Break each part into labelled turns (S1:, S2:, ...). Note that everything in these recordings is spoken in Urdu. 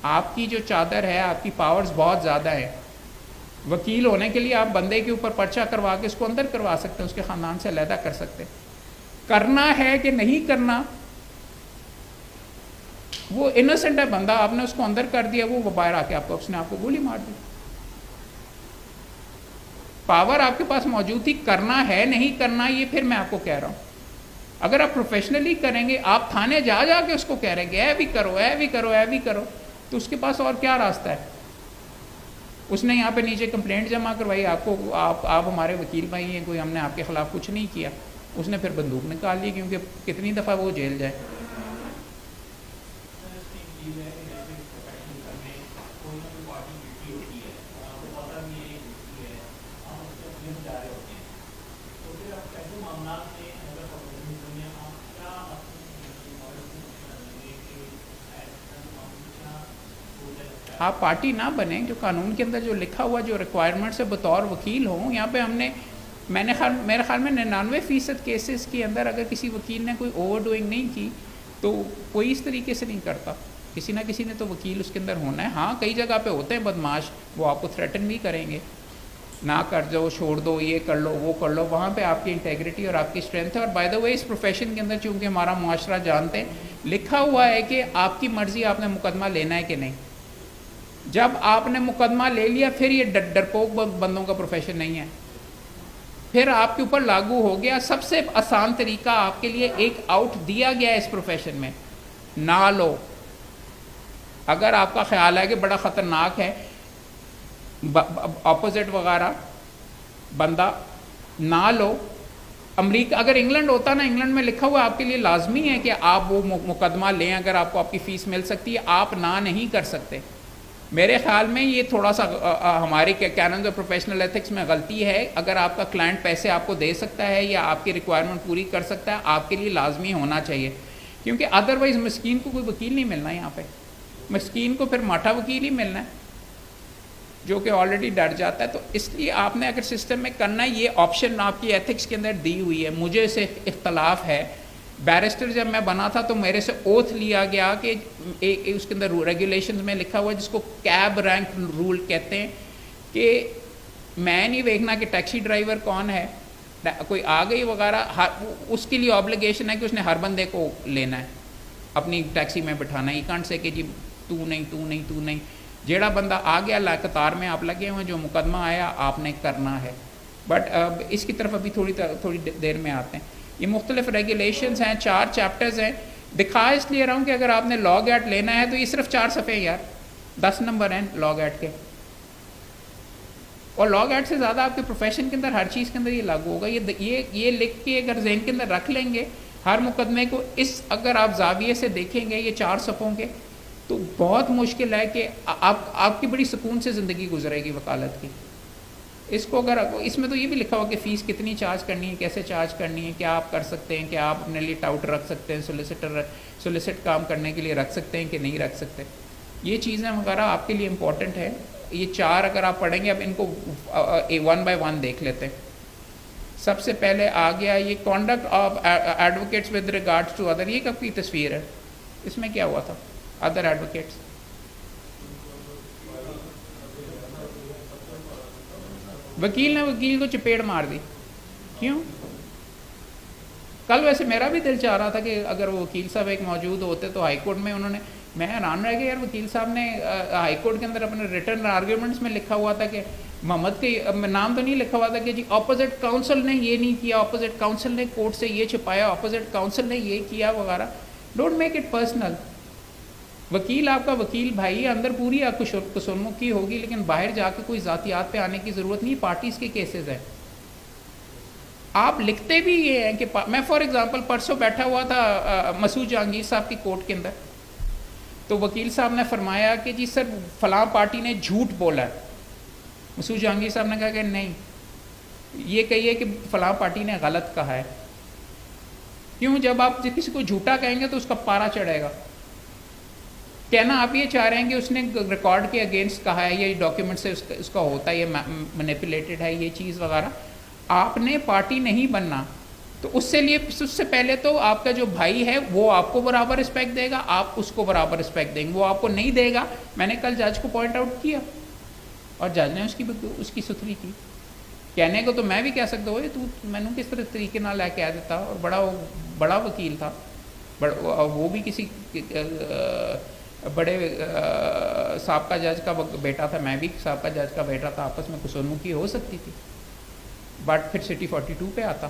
S1: آپ کی جو چادر ہے، آپ کی پاورز بہت زیادہ ہیں. وکیل ہونے کے لیے آپ بندے کے اوپر پرچہ کروا کے اس کو اندر کروا سکتے ہیں، اس کے خاندان سے علیحدہ کر سکتے ہیں. کرنا ہے کہ نہیں کرنا، وہ انوسنٹ ہے بندہ، آپ نے اس کو اندر کر دیا، وہ باہر آ کے آپ کو اس نے آپ کو گولی مار دی. پاور آپ کے پاس موجود تھی، کرنا ہے نہیں کرنا یہ پھر میں آپ کو کہہ رہا ہوں. اگر آپ پروفیشنلی کریں گے، آپ تھانے جا جا کے اس کو کہہ رہے ہیں کہ اے بھی کرو، اے بھی کرو، اے بھی کرو، تو اس کے پاس اور کیا راستہ ہے؟ اس نے یہاں پہ نیچے کمپلینٹ جمع کروائی، آپ کو آپ ہمارے وکیل بھائی ہیں، کوئی ہم نے آپ کے خلاف کچھ نہیں کیا. اس نے پھر بندوق نکال لی، کیونکہ کتنی دفعہ وہ جیل جائے. آپ پارٹی نہ بنیں، جو قانون کے اندر جو لکھا ہوا جو ریکوائرمنٹس ہے بطور وکیل ہوں. یہاں پہ ہم نے میرے خیال میں 99% کیسز کے اندر اگر کسی وکیل نے کوئی اوور ڈوئنگ نہیں کی تو کوئی اس طریقے سے نہیں کرتا. کسی نہ کسی نے تو وکیل اس کے اندر ہونا ہے. ہاں کئی جگہ پہ ہوتے ہیں بدماش، وہ آپ کو تھریٹن بھی کریں گے، نہ کر دو، چھوڑ دو، یہ کر لو، وہ کر لو. وہاں پہ آپ کی انٹیگریٹی اور آپ کی اسٹرینتھ ہے. اور by the way us profession کے اندر چونکہ ہمارا معاشرہ جانتے ہیں، لکھا ہوا ہے کہ آپ کی مرضی آپ نے مقدمہ لینا ہے کہ نہیں. جب آپ نے مقدمہ لے لیا پھر یہ ڈرپوک بندوں کا پروفیشن نہیں ہے، پھر آپ کے اوپر لاگو ہو گیا. سب سے آسان طریقہ آپ کے لیے ایک آؤٹ دیا گیا ہے اس پروفیشن میں، نہ لو. اگر آپ کا خیال ہے کہ بڑا خطرناک ہے اپوزٹ وغیرہ بندہ، نہ لو. امریکہ اگر انگلینڈ ہوتا نا، انگلینڈ میں لکھا ہوا آپ کے لیے لازمی ہے کہ آپ وہ مقدمہ لیں اگر آپ کو آپ کی فیس مل سکتی ہے. آپ نہ نہیں کر سکتے. میرے خیال میں یہ تھوڑا سا ہمارے کیننز آف پروفیشنل ایتھکس میں غلطی ہے. اگر آپ کا کلائنٹ پیسے آپ کو دے سکتا ہے یا آپ کی ریکوائرمنٹ پوری کر سکتا ہے، آپ کے لیے لازمی ہونا چاہیے. کیونکہ ادروائز مسکین کو کوئی وکیل نہیں ملنا. یہاں پہ مسکین کو پھر ماٹھا وکیل ہی ملنا ہے جو کہ آلریڈی ڈر جاتا ہے. تو اس لیے آپ نے اگر سسٹم میں کرنا ہے، یہ آپشن آپ کی ایتھکس کے اندر دی ہوئی ہے. مجھے سے اختلاف ہے. بیرسٹر جب میں بنا تھا تو میرے سے اوتھ لیا گیا کہ اس کے اندر ریگولیشنز میں لکھا ہوا ہے جس کو کیب رینک رول کہتے ہیں، کہ میں نہیں دیکھنا کہ ٹیکسی ڈرائیور کون ہے، کوئی آ گئی وغیرہ، اس کے لیے آبلیگیشن ہے کہ اس نے ہر بندے کو لینا ہے، اپنی ٹیکسی میں بٹھانا ہے. یہ کانٹ سے کہ جی تو نہیں. جیڑا بندہ آ گیا قطار میں آپ لگے ہوئے، جو مقدمہ آیا آپ نے کرنا ہے. بٹ اس کی طرف ابھی تھوڑی دیر میں آتے ہیں. یہ مختلف ریگولیشنز ہیں، 4 چیپٹرز ہیں. دکھا اس لیے رہا ہوں کہ اگر آپ نے لاگ ایٹ لینا ہے تو یہ صرف 4 صفحے ہیں یار، 10 نمبر ہیں لاگ ایٹ کے. اور لاگ ایٹ سے زیادہ آپ کے پروفیشن کے اندر ہر چیز کے اندر یہ لاگو ہوگا. یہ لکھ کے اگر ذہن کے اندر رکھ لیں گے ہر مقدمے کو، اگر آپ زاویے سے دیکھیں گے یہ 4 صفحوں کے، تو بہت مشکل ہے کہ آپ کی بڑی سکون سے زندگی گزرے گی وکالت کی. اس کو اگر اس میں تو یہ بھی لکھا ہوا کہ فیس کتنی چارج کرنی ہے، کیسے چارج کرنی ہے، کیا آپ کر سکتے ہیں، کہ آپ اپنے لیے ٹاؤٹ رکھ سکتے ہیں، سولیسٹ کام کرنے کے لیے رکھ سکتے ہیں کہ نہیں رکھ سکتے. یہ چیزیں وغیرہ آپ کے لیے امپورٹنٹ ہے. یہ 4 اگر آپ پڑھیں گے، اب ان کو 1 بائی 1 دیکھ لیتے ہیں. سب سے پہلے آ گیا یہ conduct of advocates with regards to other. یہ کب کی تصویر ہے؟ اس میں کیا ہوا تھا؟ ادر ایڈوکیٹس، وکیل نے وکیل کو چپیڑ مار دی. کیوں؟ کل ویسے میرا بھی دل چاہ رہا تھا کہ اگر وہ وکیل صاحب ایک موجود ہوتے تو ہائی کورٹ میں انہوں نے، میں حیران رہ گیا یار، وکیل صاحب نے ہائی کورٹ کے اندر اپنے ریٹرن آرگیومنٹس میں لکھا ہوا تھا کہ محمد کے نام تو نہیں لکھا ہوا تھا کہ جی اپوزٹ کاؤنسل نے یہ نہیں کیا، اپوزٹ کاؤنسل نے کورٹ سے یہ چھپایا، اپوزٹ کاؤنسل نے یہ کیا وغیرہ. Don't make it personal. وکیل آپ کا وکیل بھائی ہے، اندر پوری آپ کو قصورمخی ہوگی، لیکن باہر جا کے کوئی ذاتیات پہ آنے کی ضرورت نہیں. پارٹیز کے کیسز ہیں. آپ لکھتے بھی یہ ہیں کہ میں فار ایگزامپل پرسوں بیٹھا ہوا تھا مسعود جہانگیر صاحب کی کورٹ کے اندر، تو وکیل صاحب نے فرمایا کہ جی سر فلاں پارٹی نے جھوٹ بولا ہے. مسعود جہانگیر صاحب نے کہا کہ نہیں، یہ کہیے کہ فلاں پارٹی نے غلط کہا ہے. کیوں؟ جب آپ کسی کو جھوٹا کہیں گے تو اس کا پارا چڑھے گا. کہنا آپ یہ چاہ رہے ہیں کہ اس نے ریکارڈ کے اگینسٹ کہا ہے، یہ ڈاکیومنٹ سے اس کا ہوتا ہے، یہ مینیپولیٹڈ ہے یہ چیز وغیرہ. آپ نے پارٹی نہیں بننا. تو اس سے پہلے تو آپ کا جو بھائی ہے وہ آپ کو برابر رسپیکٹ دے گا, آپ اس کو برابر رسپیکٹ دیں گے. وہ آپ کو نہیں دے گا, میں نے کل جج کو پوائنٹ آؤٹ کیا اور جج نے اس کی ستھری کی. کہنے کو تو میں بھی کہہ سکتا ہوں تو میں نے کس طرح طریقے نہ لے کے آ دیتا, اور بڑا وکیل تھا, وہ بھی کسی بڑے سابقہ جج کا بیٹا تھا, میں بھی سابقہ جج کا بیٹا تھا, آپس میں کسونمکھی ہو سکتی تھی. بٹ پھر سٹی 42 پہ آتا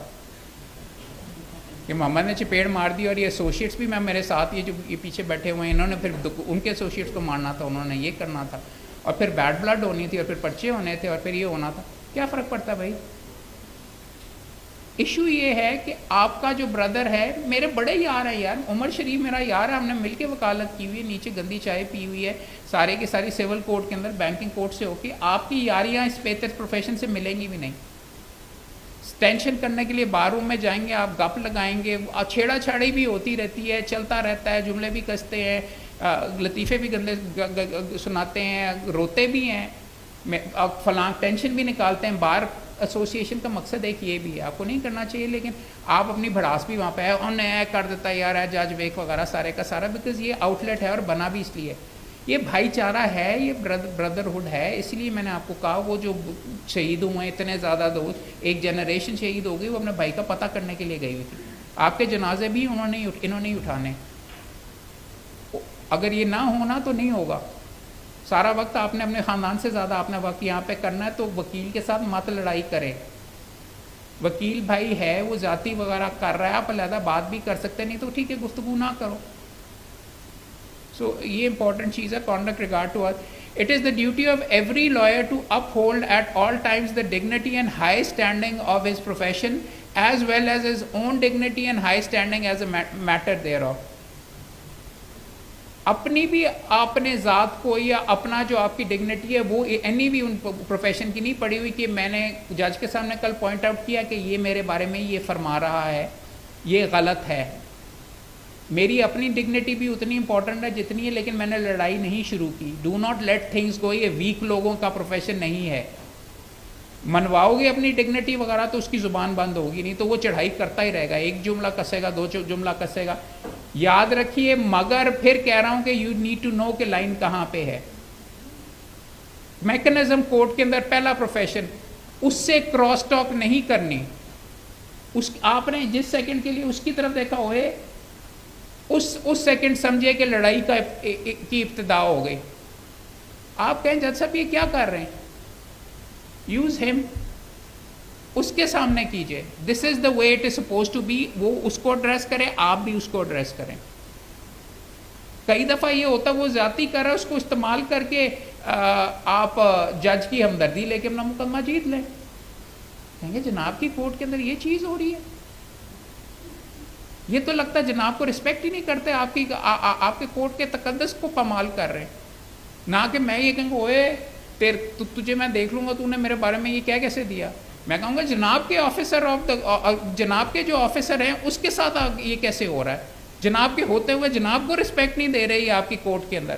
S1: کہ محمد نے چپیڑ مار دی, اور یہ ایسوسیٹس بھی میں میرے ساتھ یہ جو یہ پیچھے بیٹھے ہوئے ہیں انہوں نے پھر ان کے ایسوسیٹس کو مارنا تھا, انہوں نے یہ کرنا تھا, اور پھر بیڈ بلڈ ہونی تھی, اور پھر پرچے ہونے تھے, اور پھر یہ ہونا تھا. کیا فرق پڑتا بھائی؟ ایشو یہ ہے کہ آپ کا جو بردر ہے, میرے بڑے یار ہیں یار, عمر شریف میرا یار ہے, ہم نے مل کے وکالت کی ہوئی ہے, نیچے گندی چائے پی ہوئی ہے, سارے کی ساری سول کورٹ کے اندر بینکنگ کورٹ سے ہو کے. آپ کی یاریاں اس بہتر پروفیشن سے ملیں گی بھی نہیں. ٹینشن کرنے کے لیے بار روم میں جائیں گے, آپ گپ لگائیں گے, چھیڑا چھاڑی بھی ہوتی رہتی ہے, چلتا رہتا ہے, جملے بھی کستے ہیں, لطیفے بھی گندے سناتے ہیں, روتے بھی ہیں, فلاں ٹینشن بھی نکالتے ہیں. بار ایسوسیشن کا مقصد ایک یہ بھی ہے, آپ کو نہیں کرنا چاہیے, لیکن آپ اپنی بھڑاس بھی وہاں پہ ہے, انہوں نے کر دیتا یار ہے جج ویک وغیرہ سارے کا سارا, بیکاز یہ آؤٹ لیٹ ہے اور بنا بھی اس لیے. یہ بھائی چارہ ہے, یہ بردرہڈ ہے. اس لیے میں نے آپ کو کہا وہ جو شہید ہوئے ہیں اتنے زیادہ دوست, ایک جنریشن شہید ہو گئی, وہ اپنے بھائی کا پتہ کرنے کے لیے گئی ہوئی تھی. آپ کے جنازے بھی انہوں نے ہی اٹھانے. اگر یہ نہ ہونا تو نہیں ہوگا. سارا وقت آپ نے اپنے خاندان سے زیادہ اپنا وقت یہاں پہ کرنا ہے, تو وکیل کے ساتھ مت لڑائی کریں. وکیل بھائی ہے, وہ ذاتی وغیرہ کر رہا ہے, آپ علیحدہ بات بھی کر سکتے, نہیں تو ٹھیک ہے گفتگو نہ کرو. سو یہ امپورٹنٹ چیز ہے, conduct regard to us. It is the duty of every lawyer to uphold at all times the dignity and high standing of his profession, as well as his own dignity and high standing as a matter thereof. اپنی بھی اپنے ذات کو یا اپنا جو آپ کی ڈگنیٹی ہے وہ اینی بھی ان پروفیشن کی نہیں پڑی ہوئی کہ میں نے جج کے سامنے کل پوائنٹ آؤٹ کیا کہ یہ میرے بارے میں یہ فرما رہا ہے, یہ غلط ہے. میری اپنی ڈگنیٹی بھی اتنی امپورٹنٹ ہے جتنی ہے, لیکن میں نے لڑائی نہیں شروع کی. Do not let things go, یہ ویک لوگوں کا پروفیشن نہیں ہے. منواؤ گے اپنی ڈگنیٹی وغیرہ تو اس کی زبان بند ہوگی, نہیں تو وہ چڑھائی کرتا ہی رہے گا, ایک جملہ کسے گا, دو جملہ کسے گا. یاد رکھیے, مگر پھر کہہ رہا ہوں کہ یو نیڈ ٹو نو کہ لائن کہاں پہ ہے. میکنزم کورٹ کے اندر پہلا پروفیشن, اس سے کراس ٹاک نہیں کرنی. آپ نے جس سیکنڈ کے لیے اس کی طرف دیکھا ہوئے, اس سیکنڈ سمجھے کہ لڑائی کی ابتدا ہو گئی. آپ کہیں جج صاحب یہ کیا کر رہے ہیں, یوز ہم, اس کے سامنے کیجئے. This is the way it is supposed to be. وہ اس کو ایڈریس کرے, آپ بھی اس کو ایڈریس کریں. کئی دفعہ یہ ہوتا ہے وہ ذاتی کر رہا ہے, اس کو استعمال کر کے آپ جج کی ہمدردی لے کے اپنا مقدمہ جیت لیں. کہیں گے جناب کی کورٹ کے اندر یہ چیز ہو رہی ہے, یہ تو لگتا ہے جناب کو رسپیکٹ ہی نہیں کرتے, آپ کے کورٹ کے تقدس کو پامال کر رہے ہیں. نہ کہ میں یہ کہوں گا اوے تجھے میں دیکھ لوں گا, تو نے میرے بارے میں یہ کیا کیسے دیا. میں کہوں گا جناب کے آفیسر جناب کے جو آفیسر ہیں اس کے ساتھ یہ کیسے ہو رہا ہے. جناب کے ہوتے ہوئے جناب کو رسپیکٹ نہیں دے رہی آپ کی کورٹ کے اندر.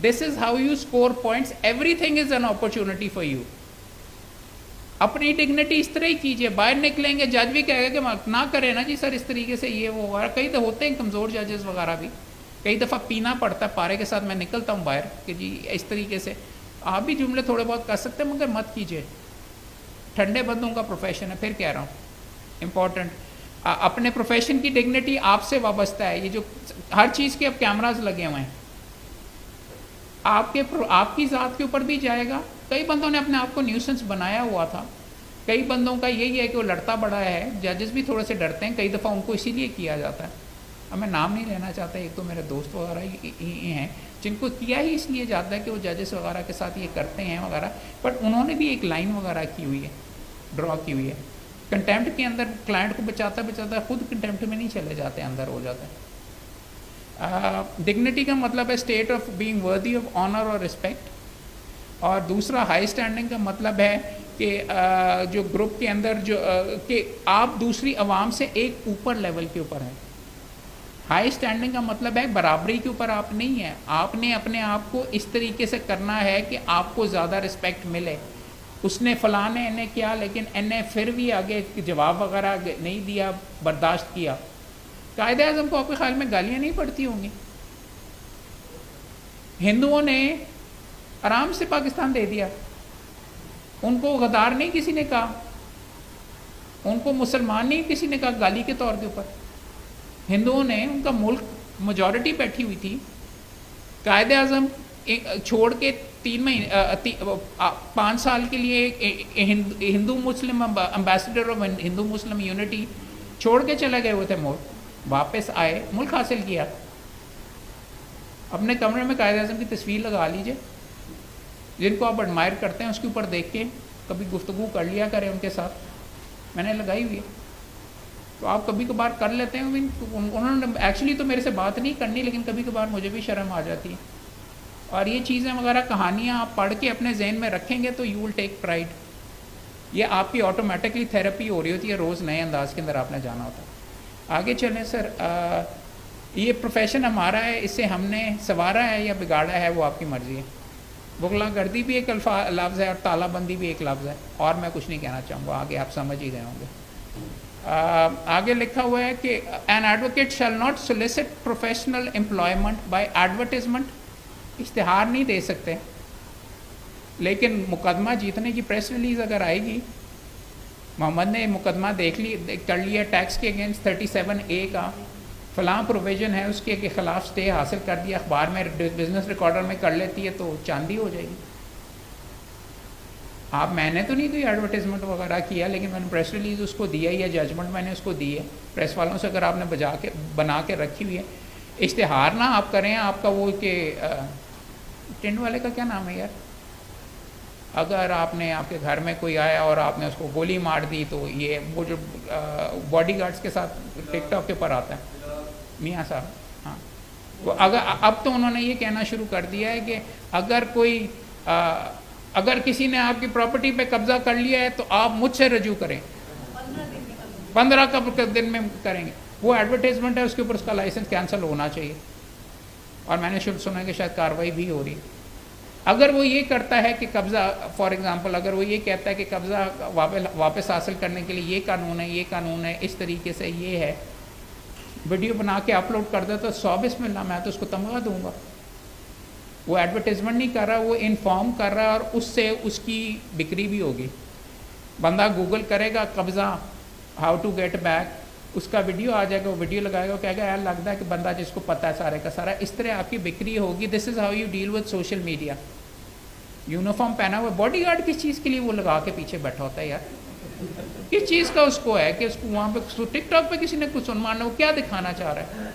S1: This is how you score points. Everything is an opportunity for you. اپنی ڈگنیٹی اس طرح ہی کیجیے. باہر نکلیں گے جج بھی کہے گا کہ نہ کرے نا جی سر اس طریقے سے, یہ وہ وغیرہ. کئی تو ہوتے ہیں کمزور ججز وغیرہ بھی, کئی دفعہ پینا پڑتا ہے پارے کے ساتھ. میں نکلتا ہوں باہر کہ جی اس طریقے سے آپ بھی جملے تھوڑے بہت کر سکتے ہیں, مگر مت کیجیے. ٹھنڈے بندوں کا پروفیشن ہے. پھر کہہ رہا ہوں امپورٹنٹ, اپنے پروفیشن کی ڈگنیٹی آپ سے وابستہ ہے. یہ جو ہر چیز کے اب کیمراز لگے ہوئے ہیں, آپ کی ذات کے اوپر بھی جائے گا. کئی بندوں نے اپنے آپ کو نیوسنس بنایا ہوا تھا. کئی بندوں کا یہی ہے کہ وہ لڑتا بڑا ہے. ججز بھی تھوڑے سے ڈرتے ہیں, کئی دفعہ ان کو اسی لیے کیا جاتا ہے. اب میں نام نہیں لینا چاہتا, ایک تو میرے دوست وغیرہ ہی ہیں جن کو کیا ہی اس لیے جاتا ہے کہ وہ ججز وغیرہ کے ساتھ یہ کرتے ہیں وغیرہ, بٹ انہوں نے بھی ایک لائن وغیرہ کی ہوئی ہے, ڈرا کی ہوئی ہے. کنٹیمپٹ کے اندر کلائنٹ کو بچاتا خود کنٹیمپٹ میں نہیں چلے جاتے, اندر ہو جاتا ہے. ڈگنیٹی کا مطلب ہے state of being worthy of honour اور رسپیکٹ. اور دوسرا ہائی اسٹینڈنگ کا مطلب ہے کہ جو گروپ کے اندر جو کہ آپ دوسری عوام سے ایک اوپر لیول کے اوپر ہیں. ہائی اسٹینڈنگ کا مطلب ہے برابری کے اوپر آپ نہیں ہیں. آپ نے اپنے آپ کو اس طریقے سے کرنا ہے کہ آپ کو زیادہ رسپیکٹ ملے. اس نے فلاں نے انہیں کیا لیکن انہیں پھر بھی آگے جواب وغیرہ نہیں دیا, برداشت کیا. قائد اعظم کو آپ کے خیال میں گالیاں نہیں پڑتی ہوں گی؟ ہندوؤں نے آرام سے پاکستان دے دیا, ان کو غدار نہیں کسی نے کہا, ان کو مسلمان نہیں کسی نے کہا گالی کے طور کے اوپر. ہندوؤں نے, ان کا ملک میجورٹی بیٹھی ہوئی تھی, قائد اعظم چھوڑ کے 5 سال کے لیے Hindu Muslim ambassador of Hindu Muslim unity چھوڑ کے چلے گئے ہوئے تھے ملک, واپس آئے, ملک حاصل کیا. اپنے کمرے میں قائد اعظم کی تصویر لگا لیجئے, جن کو آپ ایڈمائر کرتے ہیں اس کے اوپر دیکھ کے کبھی گفتگو کر لیا کریں ان کے ساتھ. میں نے لگائی ہوئی ہے, تو آپ کبھی کبھار کر لیتے ہیں. انہوں نے ایکچولی تو میرے سے بات نہیں کرنی, لیکن کبھی کبھار مجھے بھی شرم آ جاتی ہے. اور یہ چیزیں وغیرہ کہانیاں آپ پڑھ کے اپنے ذہن میں رکھیں گے تو یو ول ٹیک پرائڈ. یہ آپ کی آٹومیٹکلی تھیراپی ہو رہی ہوتی ہے, روز نئے انداز کے اندر آپ نے جانا ہوتا ہے. آگے چلیں سر. یہ پروفیشن ہمارا ہے, اس سے ہم نے سنوارا ہے یا بگاڑا ہے وہ آپ کی مرضی ہے. بغلا گردی بھی ایک لفظ ہے اور تالہ بندی بھی ایک لفظ ہے, اور میں کچھ نہیں کہنا چاہوں گا, آگے آپ سمجھ ہی گئے ہوں گے. آگے لکھا ہوا ہے کہ an advocate shall not solicit professional employment by advertisement. اشتہار نہیں دے سکتے, لیکن مقدمہ جیتنے کی پریس ریلیز اگر آئے گی, محمد نے مقدمہ کر لیا ٹیکس کے اگینسٹ 37A کا, فلاں پروویژن ہے اس کے خلاف سٹے حاصل کر دیا, اخبار میں بزنس ریکارڈر میں کر لیتی ہے تو چاندی ہو جائے گی. میں نے تو نہیں کوئی ایڈورٹیزمنٹ وغیرہ کیا, لیکن میں نے پریس ریلیز اس کو دیا یا ججمنٹ میں نے اس کو دی ہے. پریس والوں سے اگر آپ نے بنا کے رکھی ہوئی ہے, اشتہار نہ آپ کریں. آپ کا وہ کہ ٹینٹ والے کا کیا نام ہے یار, اگر آپ نے آپ کے گھر میں کوئی آیا اور آپ نے اس کو گولی مار دی تو یہ وہ جو باڈی گارڈز کے ساتھ ٹک ٹاک کے اوپر آتا ہے, میاں صاحب. ہاں, وہ اب تو انہوں نے یہ کہنا شروع کر دیا ہے کہ اگر کسی نے آپ کی پراپرٹی پہ قبضہ کر لیا ہے تو آپ مجھ سے رجوع کریں, 15 دن میں کریں گے. وہ ایڈورٹیزمنٹ ہے, اس کے اوپر اس کا لائسنس کینسل ہونا چاہیے. اور میں نے سنا کہ شاید کارروائی بھی ہو رہی. اگر وہ یہ کرتا ہے کہ قبضہ, فار ایگزامپل اگر وہ یہ کہتا ہے کہ قبضہ واپس حاصل کرنے کے لیے یہ قانون ہے, اس طریقے سے یہ ہے, ویڈیو بنا کے اپلوڈ کر دے تو 100 بسم اللہ, میں تو اس کو تمغہ دوں گا. وہ ایڈورٹیزمنٹ نہیں کر رہا, وہ انفارم کر رہا ہے, اور اس سے اس کی بکری بھی ہوگی. بندہ گوگل کرے گا قبضہ ہاؤ ٹو گیٹ بیک, اس کا ویڈیو آ جائے گا, وہ ویڈیو لگائے گا, وہ کہے گا یار لگتا ہے کہ بندہ جس کو پتہ ہے سارے کا سارا. اس طرح آپ کی بکری ہوگی. This is how you deal with social media. Uniform پہنا ہوا باڈی گارڈ کس چیز کے لیے وہ لگا کے پیچھے بیٹھا ہوتا ہے یار, کس چیز کا اس کو ہے کہ اس کو وہاں پہ ٹک ٹاک پہ کسی نے کچھ سنوانا, وہ کیا دکھانا چاہ رہا ہے؟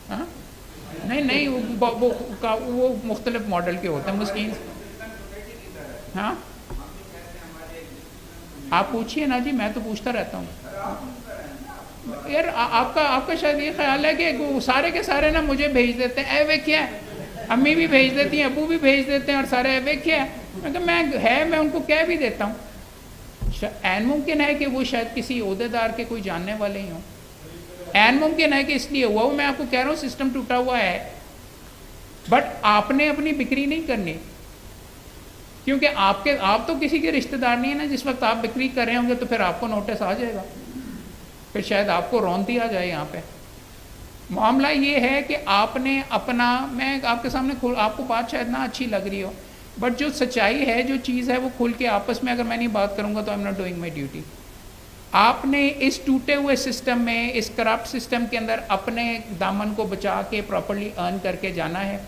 S1: ہاں نہیں, وہ مختلف ماڈل کے ہوتے ہیں مسکین. ہاں آپ پوچھیے نا جی, میں تو پوچھتا رہتا ہوں یار. آپ کا شاید یہ خیال ہے کہ سارے کے سارے نا مجھے بھیج دیتے ہیں, اے وے کیا ہے, امی بھی بھیج دیتی ہیں, ابو بھی بھیج دیتے ہیں, اور سارے اے وے کیا ہے. میں ان کو کہہ بھی دیتا ہوں. عین ممکن ہے کہ وہ شاید کسی عہدیدار کے کوئی جاننے والے ہی ہوں, عین ممکن ہے کہ اس لیے ہوا. میں آپ کو کہہ رہا ہوں سسٹم ٹوٹا ہوا ہے, بٹ آپ نے اپنی بکری نہیں کرنی, کیونکہ آپ تو کسی کے رشتہ دار نہیں ہیں نا. جس وقت آپ بکری کر رہے ہوں گے تو پھر آپ کو نوٹس آ جائے گا, پھر شاید آپ کو رون دیا جائے. یہاں پہ معاملہ یہ ہے کہ آپ نے اپنا, میں آپ کے سامنے آپ کو بات شاید نہ اچھی لگ رہی ہو, بٹ جو سچائی ہے, جو چیز ہے, وہ کھل کے آپس میں اگر میں نہیں بات کروں گا تو I am not doing my duty. آپ نے اس ٹوٹے ہوئے سسٹم میں, اس کرپٹ سسٹم کے اندر اپنے دامن کو بچا کے پراپرلی ارن کر کے جانا ہے,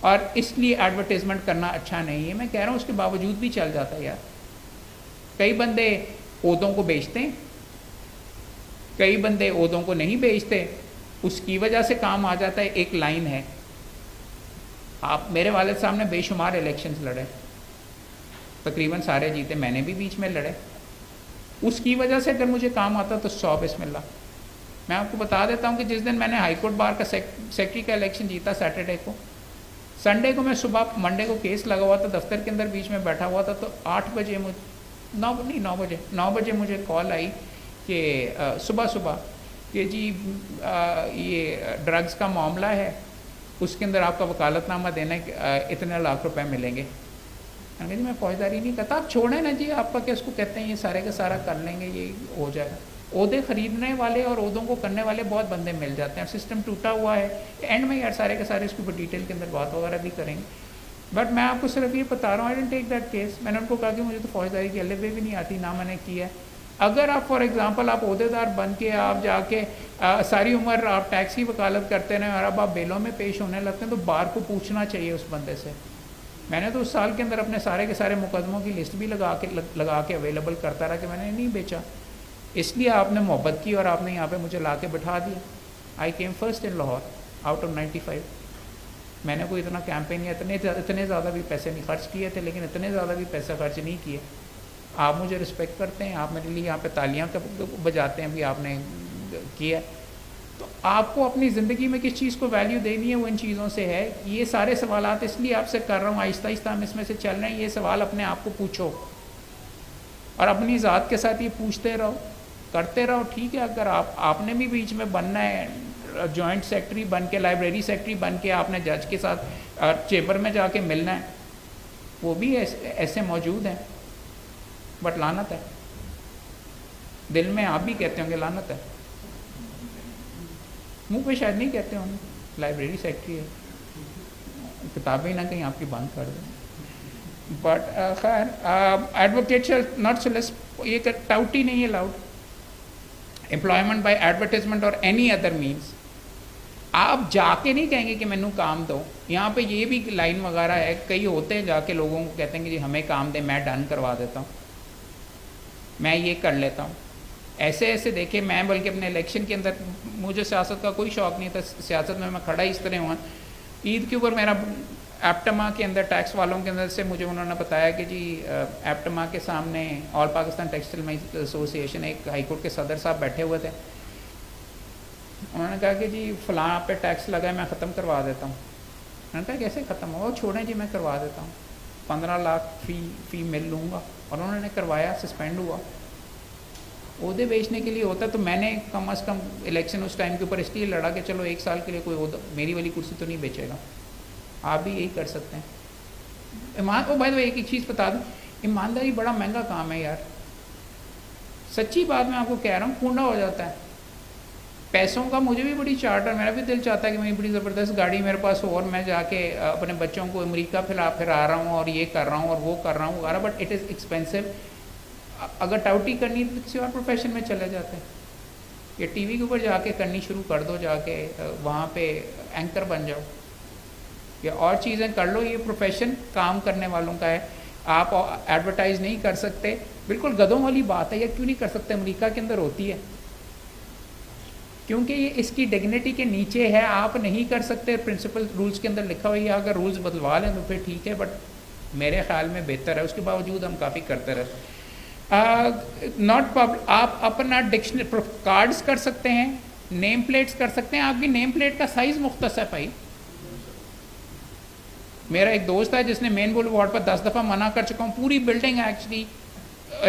S1: اور اس لیے ایڈورٹیزمنٹ کرنا اچھا نہیں ہے. میں کہہ رہا ہوں اس کے باوجود بھی چل جاتا ہے یار. کئی بندے عہدوں کو بیچتے ہیں, کئی بندے عہدوں کو نہیں بیچتے, اس کی وجہ سے کام آ جاتا ہے. ایک لائن ہے, آپ میرے والد صاحب نے بے شمار الیکشنز لڑے, تقریباً سارے جیتے, میں نے بھی بیچ میں لڑے. اس کی وجہ سے اگر مجھے کام آتا تو 100 بسم اللہ. میں آپ کو بتا دیتا ہوں کہ جس دن میں نے ہائی کورٹ بار کا سیکٹری کا الیکشن جیتا, سیٹرڈے کو, سنڈے کو میں صبح, منڈے کو کیس لگا ہوا تھا دفتر کے اندر, بیچ میں بیٹھا ہوا تھا, تو 8 بجے 9 بجے مجھے کال آئی کہ صبح کہ جی یہ ڈرگز کا معاملہ ہے, اس کے اندر آپ کا وکالت نامہ دینا, اتنے لاکھ روپے ملیں گے. جی میں فوجداری نہیں کرتا. آپ چھوڑیں نا جی, آپ کا کیا اس کو کہتے ہیں, یہ سارے کا سارا کر لیں گے, یہ ہو جائے گا. عہدے خریدنے والے اور عہدوں کو کرنے والے بہت بندے مل جاتے ہیں, سسٹم ٹوٹا ہوا ہے. اینڈ میں یار سارے کے سارے اس کے اوپر ڈیٹیل کے اندر بات وغیرہ بھی کریں گے. بٹ میں آپ کو صرف یہ بتا رہا ہوں, I don't take that case. میں نے ان کو کہا کہ مجھے تو فوجداری کی الف بے بھی نہیں آتی, نہ میں نے کیا ہے. اگر آپ فار ایگزامپل آپ عہدے دار بن کے آپ جا کے ساری عمر آپ ٹیکس کی وکالت کرتے رہیں اور اب آپ بیلوں میں پیش ہونے لگتے ہیں, تو بار کو پوچھنا چاہیے اس بندے سے. میں نے تو اس سال کے اندر اپنے سارے کے سارے مقدموں کی لسٹ بھی لگا کے اویلیبل کرتا رہا کہ میں نے نہیں بیچا. اس لیے آپ نے محبت کی اور آپ نے یہاں پہ مجھے لا کے بٹھا دیا. I came first in Lahore out of 95. میں نے کوئی اتنا کیمپین یا اتنے زیادہ بھی پیسے نہیں خرچ کیے تھے, لیکن اتنے زیادہ بھی پیسے خرچ نہیں کیے. آپ مجھے رسپیکٹ کرتے ہیں, آپ میرے لیے یہاں پہ تالیاں بجاتے ہیں بھی آپ نے کیا. تو آپ کو اپنی زندگی میں کس چیز کو ویلیو دینی ہے وہ ان چیزوں سے ہے. یہ سارے سوالات اس لیے آپ سے کر رہا ہوں, آہستہ آہستہ ہم اس میں سے چل رہے ہیں. یہ سوال اپنے آپ کو پوچھو اور اپنی ذات کے ساتھ یہ پوچھتے رہو, کرتے رہو. ٹھیک ہے, اگر آپ نے بھی بیچ میں بننا ہے, جوائنٹ سیکرٹری بن کے, لائبریری سیکرٹری بن کے آپ نے جج کے ساتھ چیمبر میں جا کے ملنا ہے, وہ بھی ایسے موجود ہیں. بٹ لعنت ہے, دل میں آپ بھی کہتے ہوں گے لعنت ہے, منہ پہ شاید نہیں کہتے ہوں گے لائبریری سیکرٹری ہے, کتابیں نہ کہیں آپ کی بند کر دیں. بٹ خیر, ایڈوکیٹ شیل ناٹ سلیس, یہ ٹاؤٹی نہیں ہے لاؤڈ. امپلائمنٹ بائی ایڈورٹیزمنٹ اور اینی ادر مینس. آپ جا کے نہیں کہیں گے کہ مینوں کام دو. یہاں پہ یہ بھی لائن وغیرہ ہے, کئی ہوتے ہیں جا کے لوگوں کو کہتے ہیں کہ جی ہمیں کام دیں, میں ڈن کروا دیتا ہوں, میں یہ کر لیتا ہوں. ایسے دیکھے, میں بلکہ اپنے الیکشن کے اندر, مجھے سیاست کا کوئی شوق نہیں تھا, سیاست میں کھڑا اس طرح ہوا. عید کے اوپر میرا ایپٹما کے اندر ٹیکس والوں کے اندر سے مجھے انہوں نے بتایا کہ جی ایپٹما کے سامنے آل پاکستان ٹیکسٹائل مائنرز ایسوسی ایشن, ایک ہائی کورٹ کے صدر صاحب بیٹھے ہوئے تھے. انہوں نے کہا کہ جی فلاں پہ ٹیکس لگا ہے, میں ختم کروا دیتا ہوں. میں نے کہا کیسے ختم ہوا؟ چھوڑیں جی میں کروا دیتا ہوں, 15 لاکھ فی مل لوں گا. اور انہوں نے کروایا, سسپینڈ ہوا. عہدے بیچنے کے لیے ہوتا تو میں نے کم از کم الیکشن اس ٹائم کے اوپر اس لیے لڑا کہ چلو 1 سال کے لیے کوئی عہدہ, میری والی کرسی تو نہیں بیچے گا. آپ بھی یہی کر سکتے ہیں. بھائی ایک چیز بتا دوں, ایمانداری بڑا مہنگا کام ہے یار, سچی بات میں آپ کو کہہ رہا ہوں. کونڈا ہو جاتا ہے پیسوں کا. مجھے بھی بڑی چارٹر, میرا بھی دل چاہتا ہے کہ میری بڑی زبردست گاڑی میرے پاس ہو اور میں جا کے اپنے بچوں کو امریکہ پھرا رہا ہوں اور یہ کر رہا ہوں اور وہ کر رہا ہوں وغیرہ. But it is expensive. اگر ٹاؤٹی کرنی تو کسی اور پروفیشن میں چلے جاتے ہیں, یا ٹی وی کے اوپر جا کے کرنی شروع کر دو, جا کے وہاں پہ اینکر بن جاؤ, یا اور چیزیں کر لو. یہ پروفیشن کام کرنے والوں کا ہے. آپ ایڈورٹائز نہیں کر سکتے, بالکل گدوں والی بات ہے. یا کیوں نہیں کر سکتے؟ امریکہ کے اندر ہوتی ہے, کیونکہ یہ اس کی ڈگنیٹی کے نیچے ہے. آپ نہیں کر سکتے, پرنسپل رولز کے اندر لکھا ہوا ہے. اگر رولز بدلوا لیں تو پھر ٹھیک ہے, بٹ میرے خیال میں بہتر ہے. اس کے باوجود ہم کافی کرتے رہتے. ناٹ آپ اپنا ڈکشنری کارڈز کر سکتے ہیں, نیم پلیٹس کر سکتے ہیں. آپ کی نیم پلیٹ کا سائز مختص ہے بھائی. میرا ایک دوست ہے جس نے مین بول وارڈ پر 10 دفعہ منع کر چکا ہوں. پوری بلڈنگ ایکچولی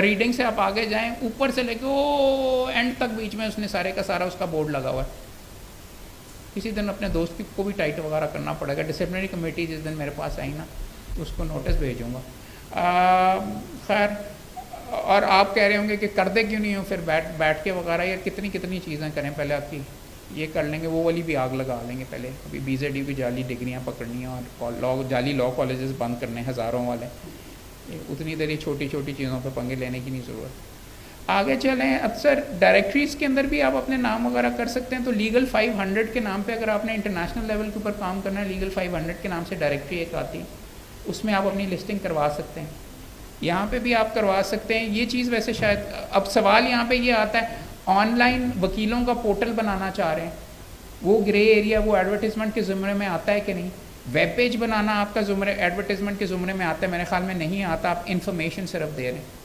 S1: ریڈنگ سے آپ آگے جائیں, اوپر سے لے کے وہ اینڈ تک بیچ میں اس نے سارے کا سارا اس کا بورڈ لگا ہوا ہے. کسی دن اپنے دوست کو بھی ٹائٹ وغیرہ کرنا پڑے گا. ڈسپلنری کمیٹی جس دن میرے پاس آئی نا تو اس کو نوٹس بھیجوں گا. خیر, اور آپ کہہ رہے ہوں گے کہ کر دے کیوں نہیں ہو پھر بیٹھ کے وغیرہ. یا کتنی چیزیں کریں, پہلے آپ کی یہ کر لیں گے, وہ والی بھی آگ لگا لیں گے. پہلے ابھی BZD کی جعلی ڈگریاں پکڑنی ہیں اور جعلی لاء کالجز بند کرنے ہیں ہزاروں والے. اتنی دیر یہ چھوٹی چیزوں پہ پنگے لینے کی نہیں ضرورت. آگے چلیں. اکثر ڈائریکٹریز کے اندر بھی آپ اپنے نام وغیرہ کر سکتے ہیں. تو لیگل 500 کے نام پہ اگر آپ نے انٹرنیشنل لیول کے اوپر کام کرنا ہے, لیگل 500 کے نام سے ڈائریکٹری ایک آتی ہے, اس میں آپ اپنی لسٹنگ کروا سکتے ہیں. یہاں پہ بھی آپ کروا سکتے ہیں. یہ چیز ویسے شاید اب سوال یہاں پہ یہ آتا ہے, آن لائن وکیلوں کا پورٹل بنانا چاہ رہے ہیں, وہ گرے ایریا وہ ایڈورٹیزمنٹ کے زمرے میں آتا ہے کہ نہیں؟ ویب پیج بنانا آپ کا زمرے ایڈورٹیزمنٹ کے زمرے میں آتا ہے؟ میرے خیال میں نہیں آتا. آپ انفارمیشن صرف دے رہے ہیں.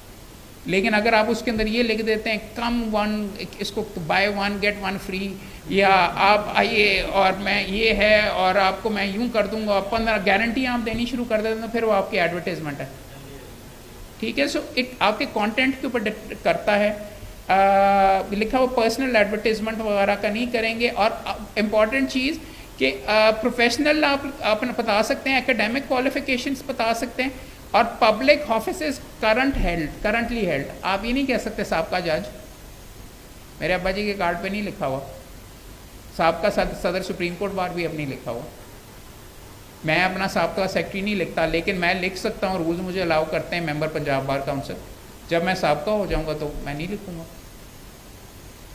S1: لیکن اگر آپ اس کے اندر یہ لکھ دیتے ہیں کم ون, اس کو بائی 1 get 1 فری, یا آپ آئیے اور میں یہ ہے اور آپ کو میں یوں کر دوں گا, 15 گارنٹی آپ دینی شروع کر دیتے ہیں, پھر وہ آپ کی ایڈورٹیزمنٹ ہے. ٹھیک ہے. سو آپ کے کانٹینٹ کے اوپر کرتا ہے. لکھا ہوا پرسنل ایڈورٹیزمنٹ وغیرہ کا نہیں کریں گے. اور امپورٹنٹ چیز کہ پروفیشنل آپ بتا سکتے ہیں, اکیڈیمک کوالیفیکیشنس بتا سکتے ہیں, اور پبلک آفیسز کرنٹلی ہیلڈ، آپ یہ نہیں کہہ سکتے سابقہ جج، میرے ابا جی کے کارڈ پہ نہیں لکھا ہوا، سابقہ صدر سپریم کورٹ بار بھی اب نہیں لکھا ہوا، میں اپنا سابقہ سیکٹری نہیں لکھتا، لیکن میں لکھ سکتا ہوں، رولز مجھے الاؤ کرتے ہیں ممبر پنجاب بار کاؤنسل، جب میں سابقہ ہو جاؤں گا تو میں نہیں لکھوں گا۔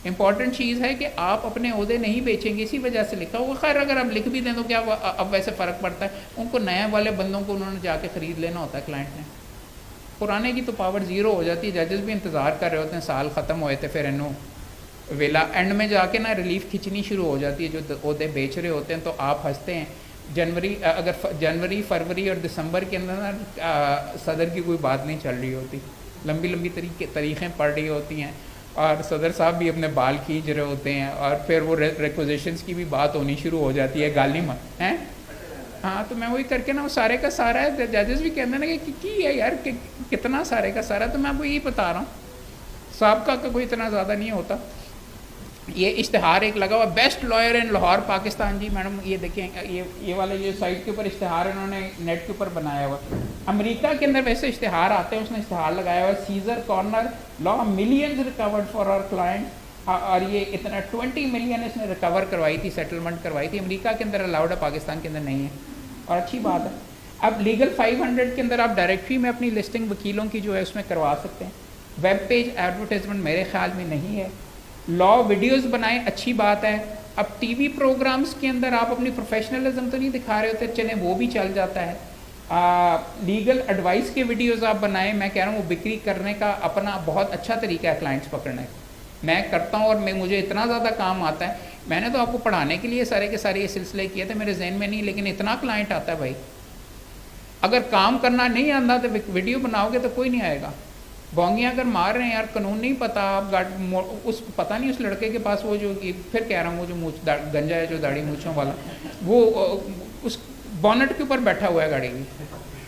S1: امپورٹنٹ چیز ہے کہ آپ اپنے عہدے نہیں بیچیں گے، اسی وجہ سے لکھا ہوگا۔ خیر اگر آپ لکھ بھی دیں تو کیا اب ویسے فرق پڑتا ہے، ان کو نئے والے بندوں کو انہوں نے جا کے خرید لینا ہوتا ہے کلائنٹ نے، پرانے کی تو پاور زیرو ہو جاتی ہے، ججز بھی انتظار کر رہے ہوتے ہیں، سال ختم ہوئے تھے، پھر انہوں ویلا اینڈ میں جا کے نا ریلیف کھینچنی شروع ہو جاتی ہے، جو عہدے بیچ رہے ہوتے ہیں تو آپ ہنستے ہیں۔ جنوری فروری اور دسمبر کے اندر نا صدر کی کوئی بات نہیں چل رہی ہوتی، لمبی لمبی تاریخیں پڑ رہی ہوتی ہیں، اور صدر صاحب بھی اپنے بال کھینچ رہے ہوتے ہیں، اور پھر وہ ریکوزیشنز کی بھی بات ہونی شروع ہو جاتی ہے، گالی مت ہیں۔ ہاں تو میں وہی کر کے نا وہ سارے کا سارا ہے، ججز بھی کہتے ہیں نا کہ کی ہے یار، کتنا سارے کا سارا، تو میں آپ کو یہی بتا رہا ہوں، سابقہ کا کوئی اتنا زیادہ نہیں ہوتا۔ یہ اشتہار ایک لگا ہوا، بیسٹ لائر ان لاہور پاکستان، جی میڈم یہ دیکھیں، یہ والا یہ سائٹ کے اوپر اشتہار انہوں نے نیٹ کے اوپر بنایا ہوا، امریکہ کے اندر ویسے اشتہار آتے ہیں، اس نے اشتہار لگایا ہوا Caesar corner law millions recovered for our client, اور یہ اتنا 20 ملین اس نے ریکور کروائی تھی، سیٹلمنٹ کروائی تھی، امریکہ کے اندر الاؤڈ ہے، پاکستان کے اندر نہیں ہے، اور اچھی بات ہے۔ اب لیگل 500 کے اندر آپ ڈائریکٹری میں اپنی لسٹنگ وکیلوں کی جو ہے اس میں کروا سکتے ہیں، ویب پیج ایڈورٹائزمنٹ میرے خیال میں نہیں ہے، لا ویڈیوز بنائیں اچھی بات ہے۔ اب ٹی وی پروگرامز کے اندر آپ اپنی پروفیشنلزم تو نہیں دکھا رہے ہوتے، چلیں وہ بھی چل جاتا ہے، لیگل ایڈوائس کے ویڈیوز آپ بنائیں، میں کہہ رہا ہوں وہ بکری کرنے کا اپنا بہت اچھا طریقہ ہے کلائنٹس پکڑنے کا، میں کرتا ہوں، اور مجھے اتنا زیادہ کام آتا ہے، میں نے تو آپ کو پڑھانے کے لیے سارے کے سارے یہ سلسلے کیے تھے، میرے ذہن میں نہیں، لیکن اتنا کلائنٹ آتا ہے بھائی، اگر کام کرنا نہیں آتا تو ویڈیو بناؤ گے تو کوئی نہیں آئے گا، بونگیاں اگر مار رہے ہیں یار، قانون نہیں پتہ، آپ اس پتہ نہیں اس لڑکے کے پاس وہ جو پھر کہہ رہا ہوں وہ جو گنجا ہے جو داڑھی مونچھوں والا، وہ اس بونٹ کے اوپر بیٹھا ہوا ہے گاڑی کی،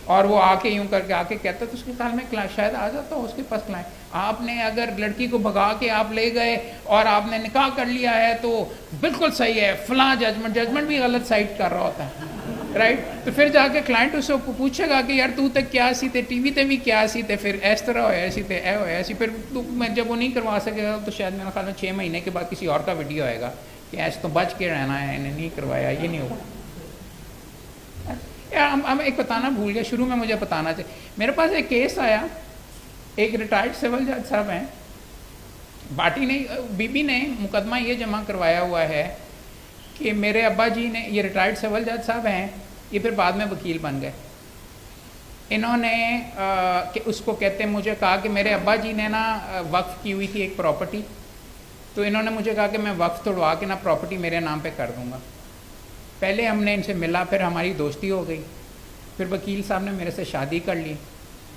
S1: اور وہ آ کے یوں کر کے آ کے کہتا ہے، تو اس کے خیال میں شاید آ جاتا ہو اس کے پاس کلائنٹ۔ آپ نے اگر لڑکی کو بھگا کے آپ لے گئے اور آپ نے نکاح کر لیا ہے تو بالکل صحیح ہے، فلاں ججمنٹ بھی غلط سائٹ کر رہا ہوتا ہے، رائٹ، تو پھر جا کے کلائنٹ اس سے پوچھے گا کہ یار تو تک کیا سی تے، ٹی وی تے بھی کیا سی تے، پھر اس طرح ہویا سی تے، اے ہویا سی، پھر میں جب وہ نہیں کروا سکے گا تو شاید میرا خیال میں 6 مہینے کے بعد کسی اور کا ویڈیو آئے گا کہ ایس تو بچ کے رہنا ہے، انہیں نہیں کروایا، یہ نہیں ہوگا۔ ہم ایک بتانا بھول گیا، شروع میں مجھے بتانا چاہیے، میرے پاس ایک کیس آیا، ایک ریٹائرڈ سول جج صاحب ہیں، باٹی نے بی بی نے مقدمہ یہ جمع کروایا ہوا ہے کہ میرے ابا جی نے، یہ ریٹائرڈ سول جج صاحب ہیں، یہ پھر بعد میں وکیل بن گئے، انہوں نے کہ اس کو کہتے ہیں، مجھے کہا کہ میرے ابا جی نے نا وقف کی ہوئی تھی ایک پراپرٹی، تو انہوں نے مجھے کہا کہ میں وقف توڑوا کے نا پراپرٹی میرے نام پہ کر دوں گا۔ پہلے ہم نے ان سے ملا، پھر ہماری دوستی ہو گئی، پھر وکیل صاحب نے میرے سے شادی کر لی،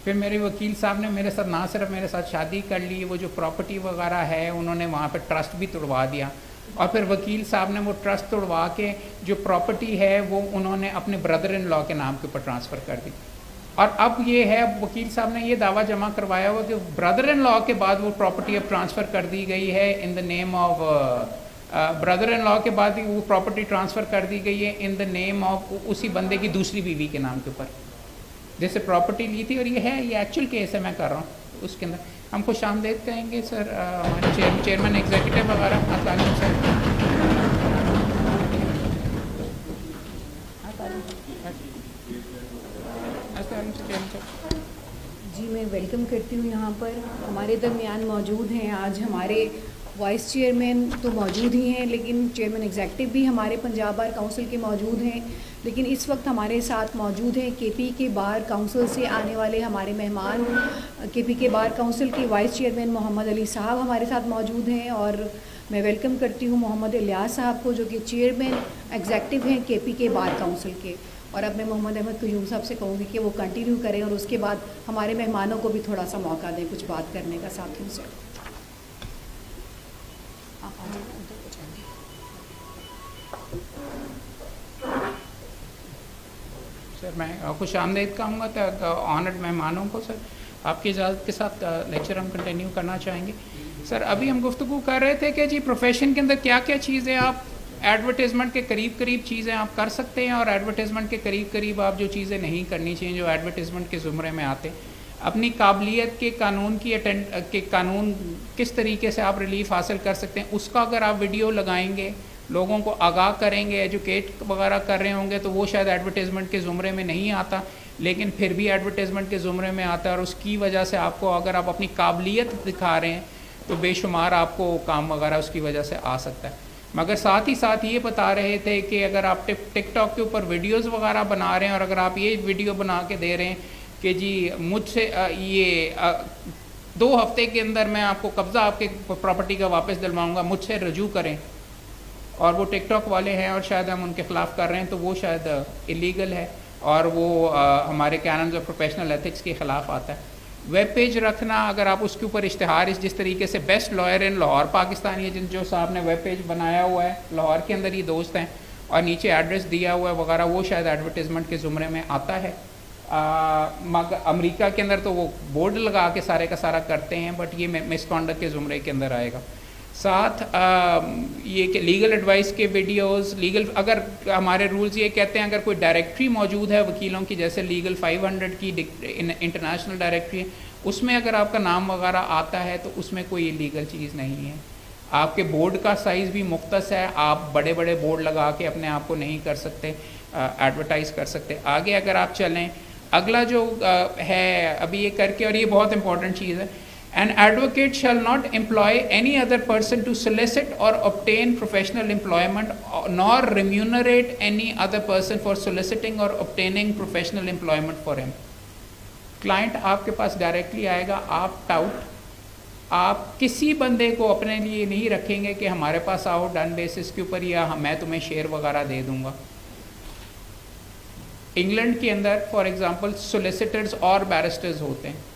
S1: پھر میرے وکیل صاحب نے میرے ساتھ نہ صرف میرے ساتھ شادی کر لی، وہ جو پراپرٹی وغیرہ ہے انہوں نے وہاں پہ ٹرسٹ بھی توڑوا دیا، اور پھر وکیل صاحب نے وہ ٹرسٹ توڑوا کے جو پراپرٹی ہے وہ انہوں نے اپنے بردر ان لا کے نام کے اوپر ٹرانسفر کر دی، اور اب یہ ہے وکیل صاحب نے یہ دعویٰ جمع کروایا ہوا کہ بردر ان لا کے بعد وہ پراپرٹی اب ٹرانسفر کر دی گئی ہے ان دا نیم آف بردر ان لا کے بعد ہی وہ پراپرٹی ٹرانسفر کر دی گئی ہے ان دا نیم آف اسی بندے کی دوسری بیوی کے نام کے اوپر، جیسے پراپرٹی لی تھی، اور یہ ہے یہ ایکچوئل کیس ہے میں کر رہا ہوں، اس کے اندر ہم خوش آمدید کہیں گے سر ہمارے چیئرمین ایگزیکٹو وغیرہ عطالیہ صاحب۔
S2: جی میں ویلکم کرتی ہوں، یہاں پر ہمارے درمیان موجود ہیں آج ہمارے وائس چیئرمین تو موجود ہی ہیں، لیکن چیئرمین ایگزیکٹو بھی ہمارے پنجاب بار کونسل کے موجود ہیں، لیکن اس وقت ہمارے ساتھ موجود ہیں کے پی کے بار کونسل سے آنے والے ہمارے مہمان، کے پی کے بار کونسل کے وائس چیئرمین محمد علی صاحب ہمارے ساتھ موجود ہیں، اور میں ویلکم کرتی ہوں محمد الیاس صاحب کو جو کہ چیئرمین ایگزیکٹو ہیں کے پی کے بار کونسل کے، اور اب میں محمد احمد قیوم صاحب سے کہوں گی کہ وہ کنٹینیو کریں اور اس کے بعد ہمارے مہمانوں کو بھی تھوڑا سا موقع دیں کچھ بات کرنے کا ساتھیوں سے۔
S1: سر میں خوش آمدید کہوں گا تو آنرڈ مہمانوں کو، سر آپ کی اجازت کے ساتھ لیکچر ہم کنٹینیو کرنا چاہیں گے۔ سر ابھی ہم گفتگو کر رہے تھے کہ جی پروفیشن کے اندر کیا کیا چیزیں آپ ایڈورٹیزمنٹ کے قریب قریب چیزیں آپ کر سکتے ہیں اور ایڈورٹیزمنٹ کے قریب قریب آپ جو چیزیں نہیں کرنی چاہیے جو ایڈورٹیزمنٹ کے زمرے میں آتے. اپنی قابلیت کے قانون کس طریقے سے آپ ریلیف حاصل کر سکتے ہیں اس کا اگر آپ ویڈیو لگائیں گے, لوگوں کو آگاہ کریں گے, ایجوکیٹ وغیرہ کر رہے ہوں گے, تو وہ شاید ایڈورٹیزمنٹ کے زمرے میں نہیں آتا, لیکن پھر بھی ایڈورٹیزمنٹ کے زمرے میں آتا ہے. اور اس کی وجہ سے آپ کو, اگر آپ اپنی قابلیت دکھا رہے ہیں تو بے شمار آپ کو کام وغیرہ اس کی وجہ سے آ سکتا ہے. مگر ساتھ ہی ساتھ یہ بتا رہے تھے کہ اگر آپ ٹک ٹاک کے اوپر ویڈیوز وغیرہ بنا رہے ہیں اور اگر آپ یہ ویڈیو بنا کے دے رہے ہیں کہ جی مجھ سے یہ 2 ہفتے کے اندر میں آپ کو قبضہ آپ کے پراپرٹی کا واپس دلواؤں گا, مجھ سے رجوع کریں, اور وہ ٹک ٹاک والے ہیں اور شاید ہم ان کے خلاف کر رہے ہیں, تو وہ شاید ایلیگل ہے اور وہ ہمارے کیننز آف پروفیشنل ایتھکس کے خلاف آتا ہے. ویب پیج رکھنا, اگر آپ اس کے اوپر اشتہار جس طریقے سے بیسٹ لائر ان لاہور پاکستان, یہ جو صاحب نے ویب پیج بنایا ہوا ہے لاہور کے اندر, یہ دوست ہیں, اور نیچے ایڈریس دیا ہوا ہے وغیرہ, وہ شاید ایڈورٹیزمنٹ کے زمرے میں آتا ہے. مگر امریکہ کے اندر تو وہ بورڈ لگا کے سارے کا سارا کرتے ہیں, بٹ یہ مس کانڈکٹ کے زمرے کے اندر آئے گا. ساتھ یہ کہ لیگل ایڈوائس کے ویڈیوز, اگر ہمارے رولز یہ کہتے ہیں اگر کوئی ڈائریکٹری موجود ہے وکیلوں کی, جیسے لیگل 500 کی انٹرنیشنل ڈائریکٹری ہے, اس میں اگر آپ کا نام وغیرہ آتا ہے تو اس میں کوئی لیگل چیز نہیں ہے. آپ کے بورڈ کا سائز بھی مختص ہے, آپ بڑے بڑے بورڈ لگا کے اپنے آپ کو نہیں کر سکتے, ایڈورٹائز کر سکتے. آگے اگر آپ چلیں, اگلا جو ہے ابھی یہ کر کے, اور یہ بہت امپورٹنٹ چیز ہے, An advocate shall not employ any other person to solicit or obtain professional employment, nor remunerate any other person for soliciting or obtaining professional employment for him. Client آپ کے پاس ڈائریکٹلی آئے گا, آپ ٹاؤٹ, آپ کسی بندے کو اپنے لیے نہیں رکھیں گے کہ ہمارے پاس آؤ ڈن بیسس کے اوپر, یا میں تمہیں شیئر وغیرہ دے دوں گا. انگلینڈ کے اندر فار ایگزامپل سولیسیٹرز اور بیرسٹرز ہوتے ہیں.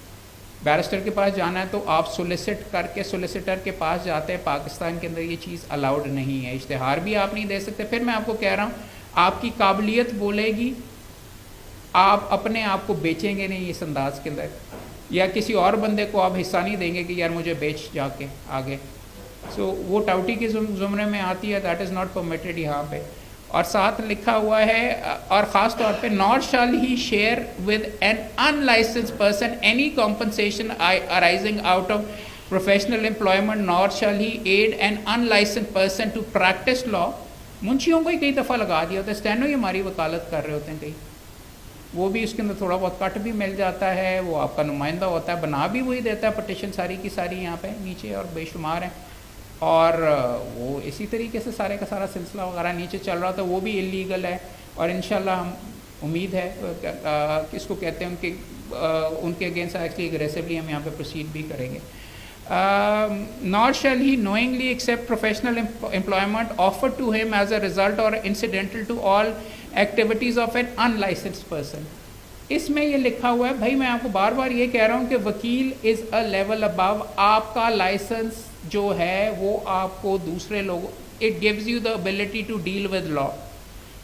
S1: بیرسٹر کے پاس جانا ہے تو آپ سولیسٹ کر کے سولیسیٹر کے پاس جاتے ہیں. پاکستان کے اندر یہ چیز الاؤڈ نہیں ہے, اشتہار بھی آپ نہیں دے سکتے. پھر میں آپ کو کہہ رہا ہوں, آپ کی قابلیت بولے گی, آپ اپنے آپ کو بیچیں گے نہیں اس انداز کے اندر, یا کسی اور بندے کو آپ حصہ نہیں دیں گے کہ یار مجھے بیچ جا کے آگے. سو وہ ٹاؤٹی کے زمرے میں آتی ہے, دیٹ از ناٹ پرمیٹڈ یہاں پہ. اور ساتھ لکھا ہوا ہے, اور خاص طور پہ not shall he share with an unlicensed person any compensation arising out of professional employment, not shall he aid an unlicensed person to practise law. منشیوں کو ہی کئی دفعہ لگا دیا ہوتا ہے, اسٹینو ہی ہماری وکالت کر رہے ہوتے ہیں کئی, وہ بھی اس کے اندر تھوڑا بہت کٹ بھی مل جاتا ہے, وہ آپ کا نمائندہ ہوتا ہے, بنا بھی وہی دیتا ہے پٹیشن ساری کی ساری یہاں پہ نیچے, اور بے شمار ہیں. اور وہ اسی طریقے سے سارے کا سارا سلسلہ وغیرہ نیچے چل رہا تھا, وہ بھی انلیگل ہے. اور انشاءاللہ ہم امید ہے کس کو کہتے ہیں ان کے اگینسٹ ایکچولی اگریسولی ہم یہاں پہ پروسیڈ بھی کریں گے. Not shall he knowingly accept professional employment offer to him as a result اور incidental to all activities of an unlicensed person. اس میں یہ لکھا ہوا ہے, بھائی میں آپ کو بار بار یہ کہہ رہا ہوں کہ وکیل از اے لیول ابو. آپ کا لائسنس جو ہے وہ آپ کو دوسرے لوگوں, it gives you the ability to deal with law.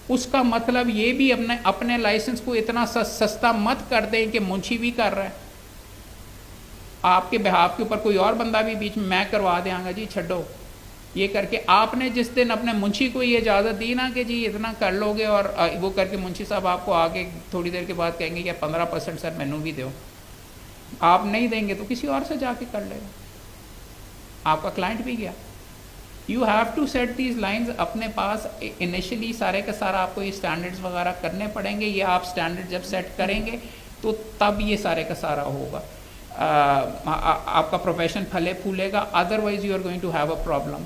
S1: اس کا مطلب یہ بھی اپنے لائسنس کو اتنا سستا مت کر دیں کہ منشی بھی کر رہا ہے آپ کے بہاف کے اوپر, کوئی اور بندہ بھی بیچ میں کروا دیں گا جی چھڈو یہ کر کے. آپ نے جس دن اپنے منشی کو یہ اجازت دی نا کہ جی اتنا کر لو گے, اور وہ کر کے منشی صاحب آپ کو آگے تھوڑی دیر کے بعد کہیں گے کہ 15% سر مینوں بھی دو, آپ نہیں دیں گے تو کسی اور سے جا کے کر لے گا, آپ کا کلائنٹ بھی گیا. You have to set these lines اپنے پاس انیشلی, سارے کا سارا آپ کو یہ اسٹینڈرڈز وغیرہ کرنے پڑیں گے. یہ آپ اسٹینڈرڈ جب سیٹ کریں گے تو تب یہ سارے کا سارا ہوگا, آپ کا پروفیشن پھلے پھولے گا. Otherwise you are going to have a problem.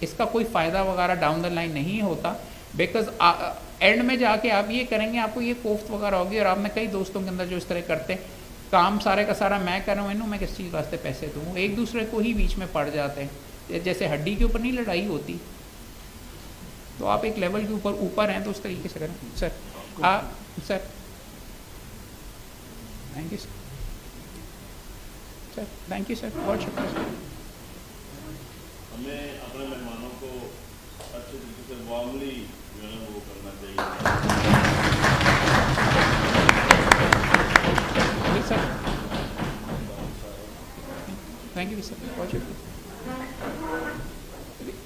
S1: اس کا کوئی فائدہ وغیرہ ڈاؤن دا لائن نہیں ہوتا, بیکاز اینڈ میں جا کے آپ یہ کریں گے, آپ کو یہ کوفت وغیرہ ہوگی. اور آپ نے کئی دوستوں کے اندر جو اس طرح کرتے ہیں, کام سارے کا سارا میں کر رہا ہوں, انہوں میں کس چیز واسطے پیسے دوں, ایک دوسرے کو ہی بیچ میں پڑ جاتے ہیں. جیسے ہڈی کے اوپر نہیں لڑائی ہوتی, تو آپ ایک لیول کے اوپر ہیں تو اس طریقے سے کریں. Sir sir thank you sir, thank you sir, بہت شکریہ.
S3: ہمیں اپنے مہمانوں کو اچھے طریقے سے وارملی جو ہے وہ کرنا چاہیے.
S1: سر تھینک یو سر, بہت شکریہ.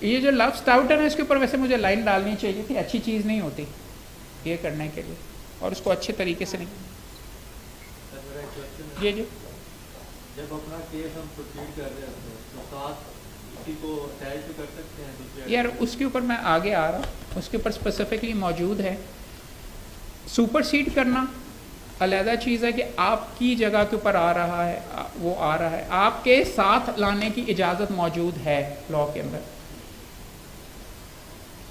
S1: یہ جو لفظ ٹاؤٹ ہے نا، اس کے اوپر ویسے مجھے لائن ڈالنی چاہیے تھی، اچھی چیز نہیں ہوتی یہ کرنے کے لیے، اور اس کو اچھے طریقے سے نہیں. جی جی
S4: جب اپنا کیس ہم پروسیڈ کر رہے ہوتے ہیں تو ساتھ اسی کو اٹیچ کر سکتے ہیں دوسرے.
S1: یار اس کے اوپر میں آگے آ رہا ہوں، اس کے اوپر اسپیسیفکلی موجود ہے. سپر سیڈ کرنا علیحدہ چیز ہے کہ آپ کی جگہ کے اوپر آ رہا ہے، وہ آ رہا ہے، آپ کے ساتھ لانے کی اجازت موجود ہے لاء کے اندر.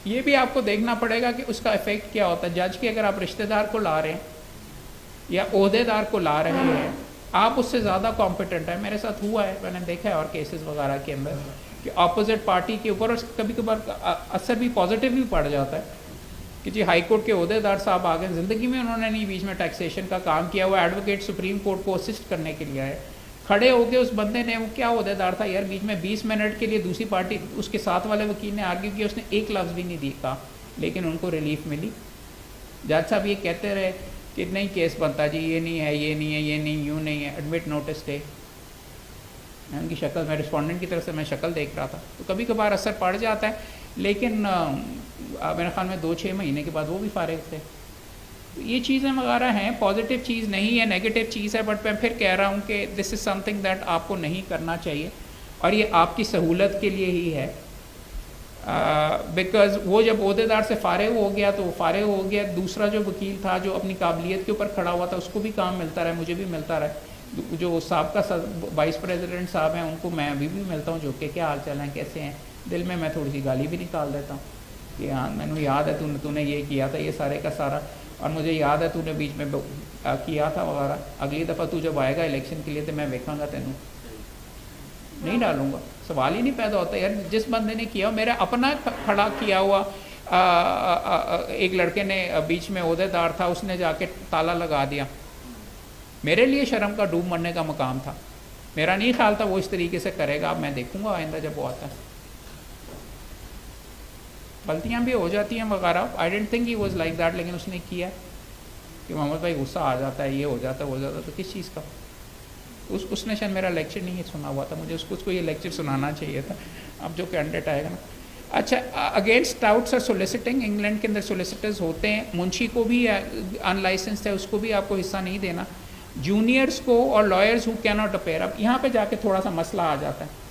S1: یہ بھی آپ کو دیکھنا پڑے گا کہ اس کا افیکٹ کیا ہوتا ہے. جج کے اگر آپ رشتہ دار کو لا رہے ہیں یا عہدے دار کو لا رہے ہیں، آپ اس سے زیادہ کمپیٹنٹ ہیں. میرے ساتھ ہوا ہے، میں نے دیکھا ہے اور کیسز وغیرہ کے اندر کہ اپوزٹ پارٹی کے اوپر، اور کبھی کبھار اثر بھی پازیٹیو بھی پڑ جاتا ہے کہ جی ہائی کورٹ کے عہدے دار صاحب آ گئے، زندگی میں انہوں نے نہیں بیچ میں ٹیکسیشن کا کام کیا ہوا، ایڈوکیٹ سپریم کورٹ کو اسسٹ کرنے کے لیے آئے، کھڑے ہو کے اس بندے نے، وہ کیا عہدے دار تھا یار، بیچ میں 20 منٹ کے لیے دوسری پارٹی اس کے ساتھ والے وکیل نے آرگیو کیا، اس نے ایک لفظ بھی نہیں دیکھا، لیکن ان کو ریلیف ملی. جج صاحب یہ کہتے رہے کہ نہیں کیس بنتا جی، یہ نہیں ہے، یہ نہیں ہے، یہ نہیں، یوں نہیں ہے، ایڈمٹ نوٹس ڈے. میں ان کی شکل، میں رسپونڈنٹ کی طرف سے میں شکل دیکھ رہا تھا، تو کبھی کبھار اثر پڑ جاتا ہے، لیکن میرے خیال میں 2-6 مہینے کے بعد وہ بھی فارغ تھے. یہ چیزیں وغیرہ ہیں، پازیٹیو چیز نہیں ہے، نیگیٹو چیز ہے، بٹ میں پھر کہہ رہا ہوں کہ دس از سم تھنگ دیٹ آپ کو نہیں کرنا چاہیے، اور یہ آپ کی سہولت کے لیے ہی ہے. بیکاز وہ جب عہدے دار سے فارغ ہو گیا تو وہ فارغ ہو گیا، دوسرا جو وکیل تھا جو اپنی قابلیت کے اوپر کھڑا ہوا تھا، اس کو بھی کام ملتا رہا، مجھے بھی ملتا رہا. جو سابقہ وائس پریزیڈنٹ صاحب ہیں ان کو میں ابھی بھی ملتا ہوں، جو کہ کیا حال چال ہیں، کیسے ہیں، دل میں تھوڑی سی گالی بھی نکال دیتا ہوں کہ ہاں میں نے یاد ہے تو نے یہ کیا تھا، یہ سارے کا سارا، اور مجھے یاد ہے تو نے بیچ میں کیا تھا وغیرہ، اگلی دفعہ تو جب آئے گا الیکشن کے لیے تو میں دیکھوں گا تینوں نہیں ڈالوں گا. سوال ہی نہیں پیدا ہوتا یار، جس بندے نے کیا، میرا اپنا کھڑا کیا ہوا ایک لڑکے نے بیچ میں عہدے دار تھا، اس نے جا کے تالا لگا دیا، میرے لیے شرم کا ڈوب مرنے کا مقام تھا. میرا نہیں خیال تھا وہ اس طریقے سے کرے گا. اب میں دیکھوں گا آئندہ جب وہ آتا ہے. غلطیاں بھی ہو جاتی ہیں وغیرہ. I don't think he was like that, لیکن اس نے کیا کہ محمد بھائی غصہ آ جاتا ہے، یہ ہو جاتا ہے، وہ جاتا ہے، تو کس چیز کا. اس نے شاید میرا لیکچر نہیں سنا ہوا تھا، مجھے اس کو یہ لیکچر سنانا چاہیے تھا. اب جو کینڈیڈیٹ آئے گا نا. اچھا، اگینسٹ ٹاؤٹس اور سولیسٹنگ، انگلینڈ کے اندر سولیسٹرز ہوتے ہیں، منشی کو بھی ان لائسنسڈ ہے، اس کو بھی آپ کو حصہ نہیں دینا، جونیئرس کو اور لائرز ہو کی ناٹ اپیئر. اب یہاں پہ جا کے تھوڑا سا مسئلہ آ جاتا ہے.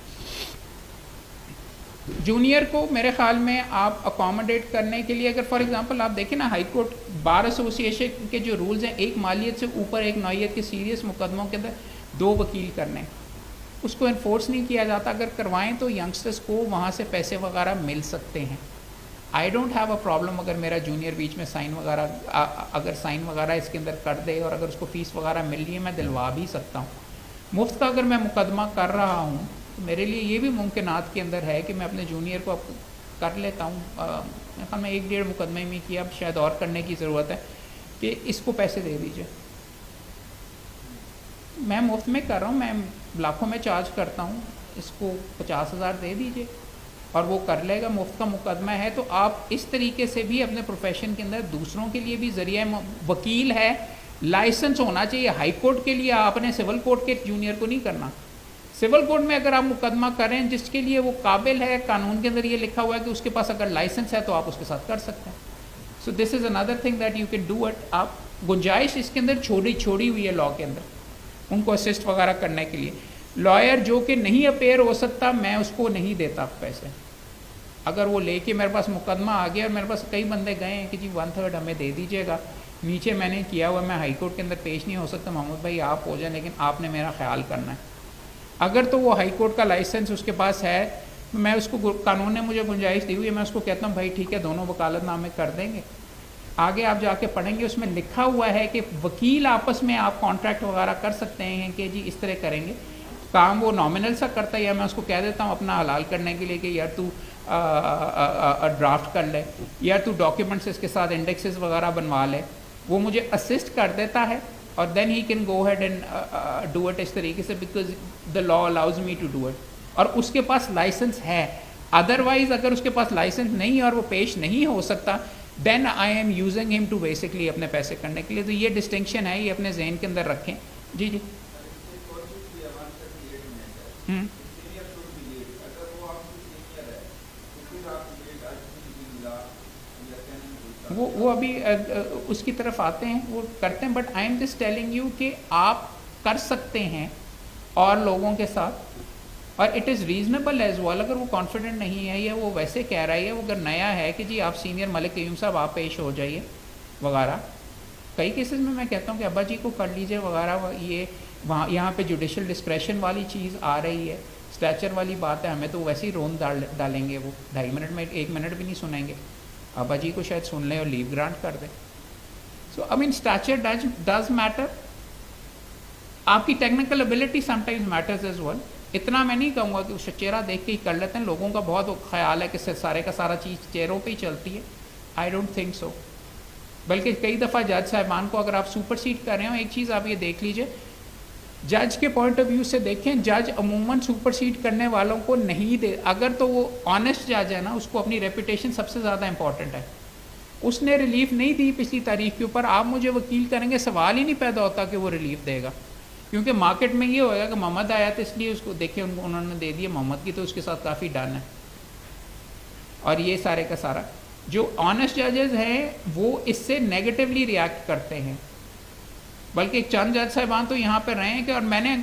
S1: جونیئر کو میرے خیال میں آپ اکاموڈیٹ کرنے کے لیے، اگر فار ایگزامپل آپ دیکھیں نا، ہائی کورٹ بار ایسوسیشن کے جو رولز ہیں، ایک مالیت سے اوپر ایک نوعیت کے سیریس مقدموں کے اندر 2 وکیل کرنے، اس کو انفورس نہیں کیا جاتا. اگر کروائیں تو ینگسٹرز کو وہاں سے پیسے وغیرہ مل سکتے ہیں. I don't have a problem اگر میرا جونیئر بیچ میں سائن وغیرہ اگر سائن وغیرہ اس کے اندر کر دے، اور اگر اس کو فیس وغیرہ مل رہی ہے میں دلوا بھی سکتا ہوں. مفت کا اگر میں مقدمہ کر رہا ہوں تو میرے لیے یہ بھی ممکنات کے اندر ہے کہ میں اپنے جونیئر کو کر لیتا ہوں. میں 1-1.5 مقدمے میں کیا، اب شاید اور کرنے کی ضرورت ہے کہ اس کو پیسے دے دیجیے. میں مفت میں کر رہا ہوں، میں لاکھوں میں چارج کرتا ہوں، اس کو 50,000 دے دیجیے اور وہ کر لے گا. مفت کا مقدمہ ہے. تو آپ اس طریقے سے بھی اپنے پروفیشن کے اندر دوسروں کے لیے بھی ذریعہ وکیل ہے. لائسنس ہونا چاہیے. ہائی کورٹ کے لیے آپ نے سول کورٹ کے جونیئر کو نہیں کرنا. سول کورٹ میں اگر آپ مقدمہ کریں جس کے لیے وہ قابل ہے، قانون کے اندر یہ لکھا ہوا ہے کہ اس کے پاس اگر لائسنس ہے تو آپ اس کے ساتھ کر سکتے ہیں. So this is another thing that you can do it. آپ گنجائش اس کے اندر چھوڑی ہوئی ہے لاء کے اندر ان کو اسسٹ وغیرہ کرنے کے لیے. لائر جو کہ نہیں اپیئر ہو سکتا، میں اس کو نہیں دیتا پیسے. اگر وہ لے کے میرے پاس مقدمہ آ گیا، میرے پاس کئی بندے گئے ہیں کہ جی 1/3 ہمیں دے دیجیے گا، نیچے میں نے کیا ہوا میں ہائی کورٹ کے اندر پیش نہیں ہو سکتا، محمد بھائی آپ ہو جائیں، لیکن آپ نے میرا خیال کرنا ہے. اگر تو وہ ہائی کورٹ کا لائسنس اس کے پاس ہے، میں اس کو، قانون نے مجھے گنجائش دی ہوئی ہے، میں اس کو کہتا ہوں بھائی ٹھیک ہے، دونوں وکالت نامے کر دیں گے. آگے آپ جا کے پڑھیں گے، اس میں لکھا ہوا ہے کہ وکیل آپس میں آپ کانٹریکٹ وغیرہ کر سکتے ہیں کہ جی اس طرح کریں گے. کام وہ نامنل سا کرتا ہے، یا میں اس کو کہہ دیتا ہوں اپنا حلال کرنے کے لیے کہ یار تو ڈرافٹ کر لے، یا تو ڈاکیومنٹس اس کے ساتھ انڈیکسز وغیرہ بنوا لے. وہ مجھے اسسٹ کر دیتا ہے اور then he can go ahead and do it اس طریقے سے، because the law allows me to do it. اور اس کے پاس لائسنس ہے. ادروائز اگر اس کے پاس لائسنس نہیں ہے اور وہ پیش نہیں ہو سکتا، دین آئی ایم یوزنگ ہم ٹو بیسکلی اپنے پیسے کرنے کے لیے. تو یہ ڈسٹنکشن ہے، یہ اپنے ذہن کے اندر رکھیں. جی جی وہ ابھی اس کی طرف آتے ہیں, وہ کرتے ہیں, but I am just telling you کہ آپ کر سکتے ہیں اور لوگوں کے ساتھ, اور it is reasonable as well. اگر وہ کانفیڈنٹ نہیں ہے یا وہ ویسے کہہ رہا ہے, وہ اگر نیا ہے کہ جی آپ سینئر ملک قیوم صاحب آپ پیش ہو جائیے وغیرہ, کئی کیسز میں کہتا ہوں کہ ابا جی کو کر لیجیے وغیرہ, یہ وہاں یہاں پہ جوڈیشل ڈسکریشن والی چیز آ رہی ہے, اسٹیچر والی بات ہے, ہمیں تو ویسے ہی رون ڈالیں گے, وہ 2.5 منٹ میں 1 منٹ بھی نہیں سنیں گے, ابا جی کو شاید سن لیں اور لیو گرانٹ کر دیں. So I mean stature does matter, آپ کی technical ability sometimes matters as well. اتنا میں نہیں کہوں گا کہ اس چہرہ دیکھ کے ہی کر لیتے ہیں, لوگوں کا بہت خیال ہے کہ سارے کا سارا چیز چہروں پہ ہی چلتی ہے. I don't think so. بلکہ کئی دفعہ جج صاحبان کو اگر آپ سپر سیڈ کر رہے ہو, ایک چیز آپ یہ دیکھ لیجئے, جج کے پوائنٹ آف ویو سے دیکھیں, جج عموماً سپر سیڈ کرنے والوں کو نہیں دے, اگر تو وہ آنیسٹ جج ہے نا, اس کو اپنی ریپوٹیشن سب سے زیادہ امپورٹنٹ ہے. اس نے ریلیف نہیں دی پچھلی تاریخ کے اوپر, آپ مجھے وکیل کریں گے, سوال ہی نہیں پیدا ہوتا کہ وہ ریلیف دے گا, کیونکہ مارکیٹ میں یہ ہوگا کہ محمد آیا تو اس لیے اس کو دیکھیں انہوں نے دے دیا, محمد کی تو اس کے ساتھ کافی ڈن ہے. اور یہ سارے کا سارا جو آنیسٹ ججز ہیں وہ اس سے نیگیٹیولی ریاکٹ کرتے ہیں. بلکہ ایک چند جج صاحبان تو یہاں پہ رہے ہیں کہ, اور میں نے